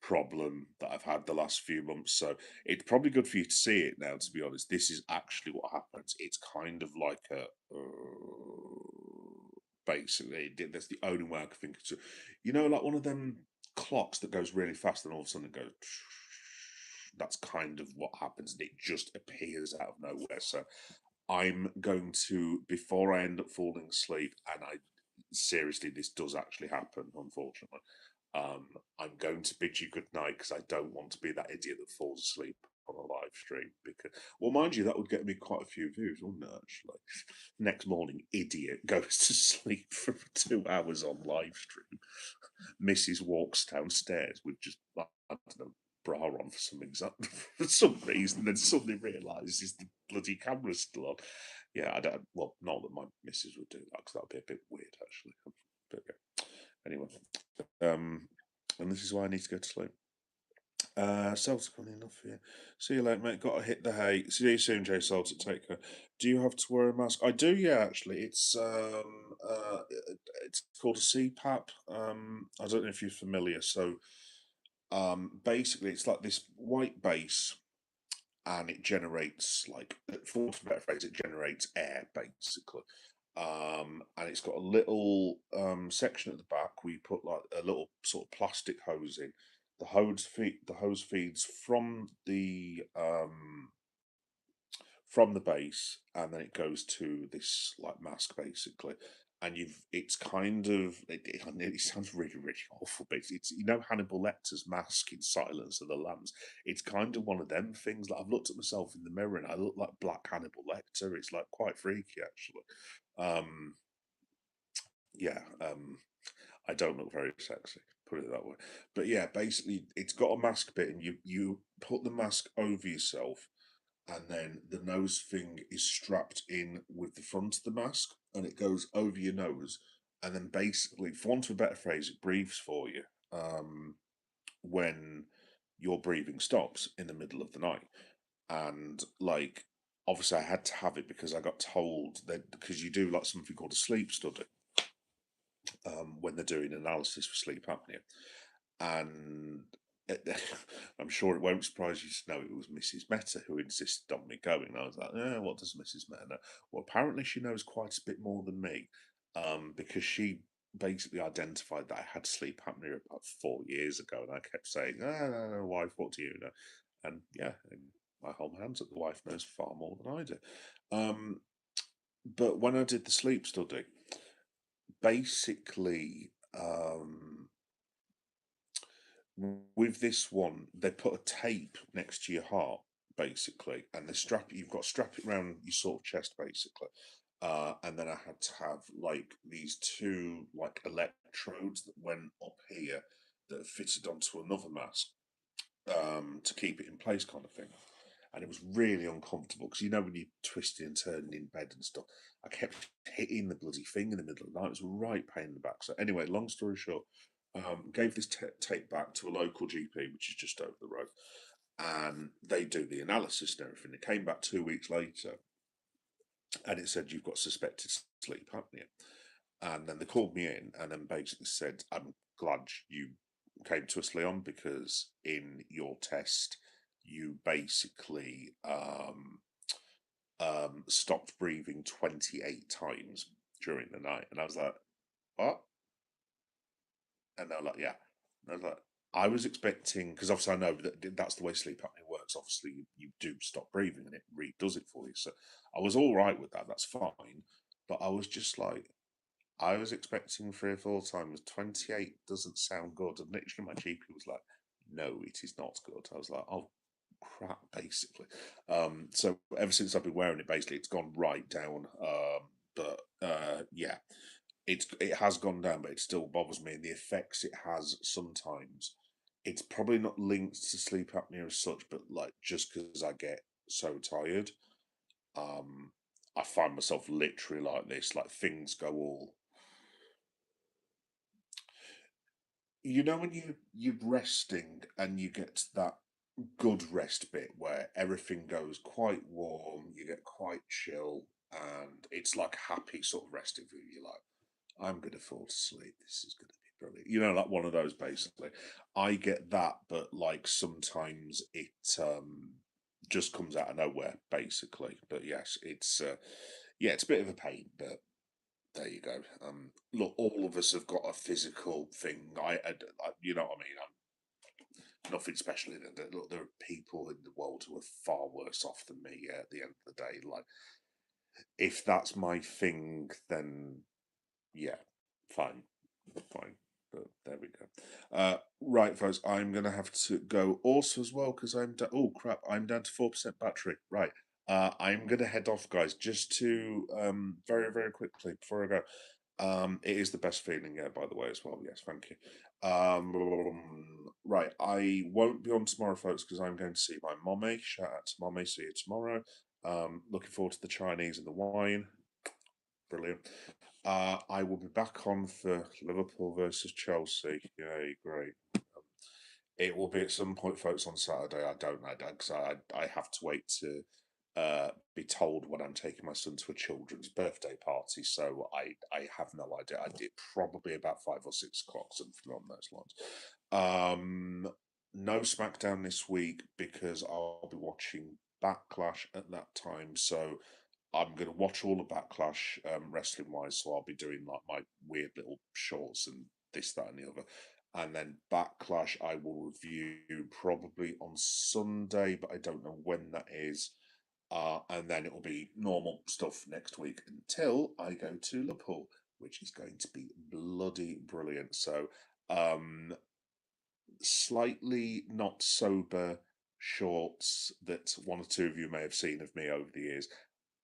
problem that I've had the last few months. So it's probably good for you to see it now, to be honest. This is actually what happens. It's kind of like a basically that's the only way I can think of. You know, like one of them clocks that goes really fast and all of a sudden it goes. That's kind of what happens, and it just appears out of nowhere. So I'm going to, before I end up falling asleep, and I seriously, this does actually happen, unfortunately. I'm going to bid you good night because I don't want to be that idiot that falls asleep on a live stream. Because, well, mind you, that would get me quite a few views, wouldn't it? Actually, next morning, idiot goes to sleep for 2 hours on live stream. Mrs. walks downstairs with just, I don't know, bra on for some for some reason, then suddenly realises the bloody camera's still on. Yeah, I don't. Well, not that my missus would do that because that'd be a bit weird, actually. But yeah. Anyway, and this is why I need to go to sleep. Celtic on enough for you. See you later, mate. Got to hit the hay. See you soon, Jay Celtic. Take care. Do you have to wear a mask? I do, yeah. Actually, it's called a CPAP. I don't know if you're familiar. So, basically, it's like this white base, and it generates like, for want of a better phrase, it generates air basically. And it's got a little section at the back where you put like a little sort of plastic hose in. The hose feeds from the base, and then it goes to this like mask basically. And it's kind of, it sounds really, really awful, but it's, you know, Hannibal Lecter's mask in Silence of the Lambs. It's kind of one of them things. Like I've looked at myself in the mirror and I look like Black Hannibal Lecter. It's like quite freaky, actually. Um, yeah, I don't look very sexy, put it that way. But yeah, basically, it's got a mask bit, and you put the mask over yourself, and then the nose thing is strapped in with the front of the mask, and it goes over your nose, and then basically, for want of a better phrase, it breathes for you when your breathing stops in the middle of the night. And like, obviously, I had to have it because I got told that, because you do like something called a sleep study when they're doing analysis for sleep apnea, and I'm sure it won't surprise you to know it was Mrs. Meta who insisted on me going. I was like, what does Mrs. Meta know? Well, apparently she knows quite a bit more than me, because she basically identified that I had sleep apnea about 4 years ago, and I kept saying, no, no, wife, what do you know? And yeah, I hold my hands up, the wife knows far more than I do. But when I did the sleep study, basically, with this one, they put a tape next to your heart, basically, and you've got to strap it around your sort of chest, basically. And then I had to have like these two like electrodes that went up here that are fitted onto another mask, to keep it in place, kind of thing. And it was really uncomfortable because, you know, when you're twisting and turning in bed and stuff, I kept hitting the bloody thing in the middle of the night. It was a right pain in the back. So anyway, long story short, gave this tape back to a local GP, which is just over the road, and they do the analysis and everything. It came back 2 weeks later, and it said you've got suspected sleep apnea. And then they called me in and then basically said, I'm glad you came to us, Leon, because in your test, you basically stopped breathing 28 times during the night. And I was like, what? And they were like, yeah. And I was like, I was expecting, because obviously I know that that's the way sleep apnea works. Obviously, you do stop breathing and it redoes it for you. So I was all right with that. That's fine. But I was just like, I was expecting 3 or 4 times. 28 doesn't sound good. And literally, my GP was like, no, it is not good. I was like, oh, crap, basically. So ever since I've been wearing it, basically, it's gone right down. But yeah, it has gone down, but it still bothers me. And the effects it has sometimes, it's probably not linked to sleep apnea as such, but like just because I get so tired, um, I find myself literally like this, like things go all. You know when you're resting and you get to that good rest bit where everything goes quite warm, you get quite chill, and it's like a happy sort of resting view. You're like, I'm going to fall asleep. This is going to be brilliant. You know, like one of those basically. I get that, but like sometimes it just comes out of nowhere, basically. But yes, it's yeah, it's a bit of a pain, but there you go. Look, all of us have got a physical thing. You know what I mean. I'm nothing special in it. Look, there are people in the world who are far worse off than me. At the end of the day, like if that's my thing, then yeah, fine, fine. But there we go. Right, folks, I'm going to have to go also as well because oh crap, I'm down to 4% battery. Right, I'm going to head off, guys. Just to very very quickly before I go. It is the best feeling, yeah, by the way, as well. Yes, thank you. Right, I won't be on tomorrow, folks, because I'm going to see my mommy. Shout out to mommy. See you tomorrow. Looking forward to the Chinese and the wine. Brilliant. I will be back on for Liverpool versus Chelsea. Yay, great. It will be at some point, folks, on Saturday. I don't know, because I have to wait to be told when I'm taking my son to a children's birthday party. So I have no idea. I did probably about 5 or 6 o'clock, something along those lines. No SmackDown this week because I'll be watching Backlash at that time. So I'm going to watch all the Backlash wrestling wise. So I'll be doing like my weird little shorts and this, that, and the other. And then Backlash, I will review probably on Sunday, but I don't know when that is. And then it will be normal stuff next week until I go to Liverpool, which is going to be bloody brilliant. So, slightly not sober shorts that one or two of you may have seen of me over the years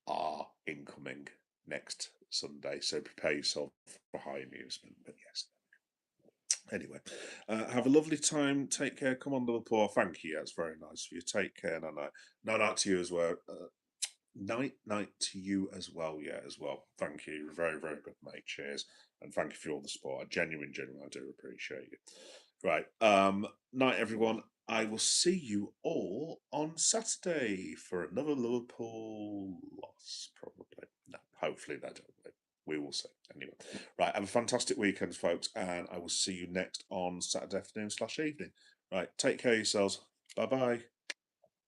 are incoming next Sunday. So prepare yourself for high amusement. But yes, anyway, have a lovely time. Take care. Come on, Liverpool. Thank you. That's very nice of you. Take care. No, no, no, night to you as well. Night to you as well. Yeah, as well. Thank you. Very, very good, mate. Cheers, and thank you for all the support. I genuinely, I do appreciate it. Right. Night, everyone. I will see you all on Saturday for another Liverpool loss. Probably. No, hopefully they don't win. We will see. Anyway, right. Have a fantastic weekend, folks, and I will see you next on Saturday afternoon/evening. Right. Take care of yourselves. Bye bye.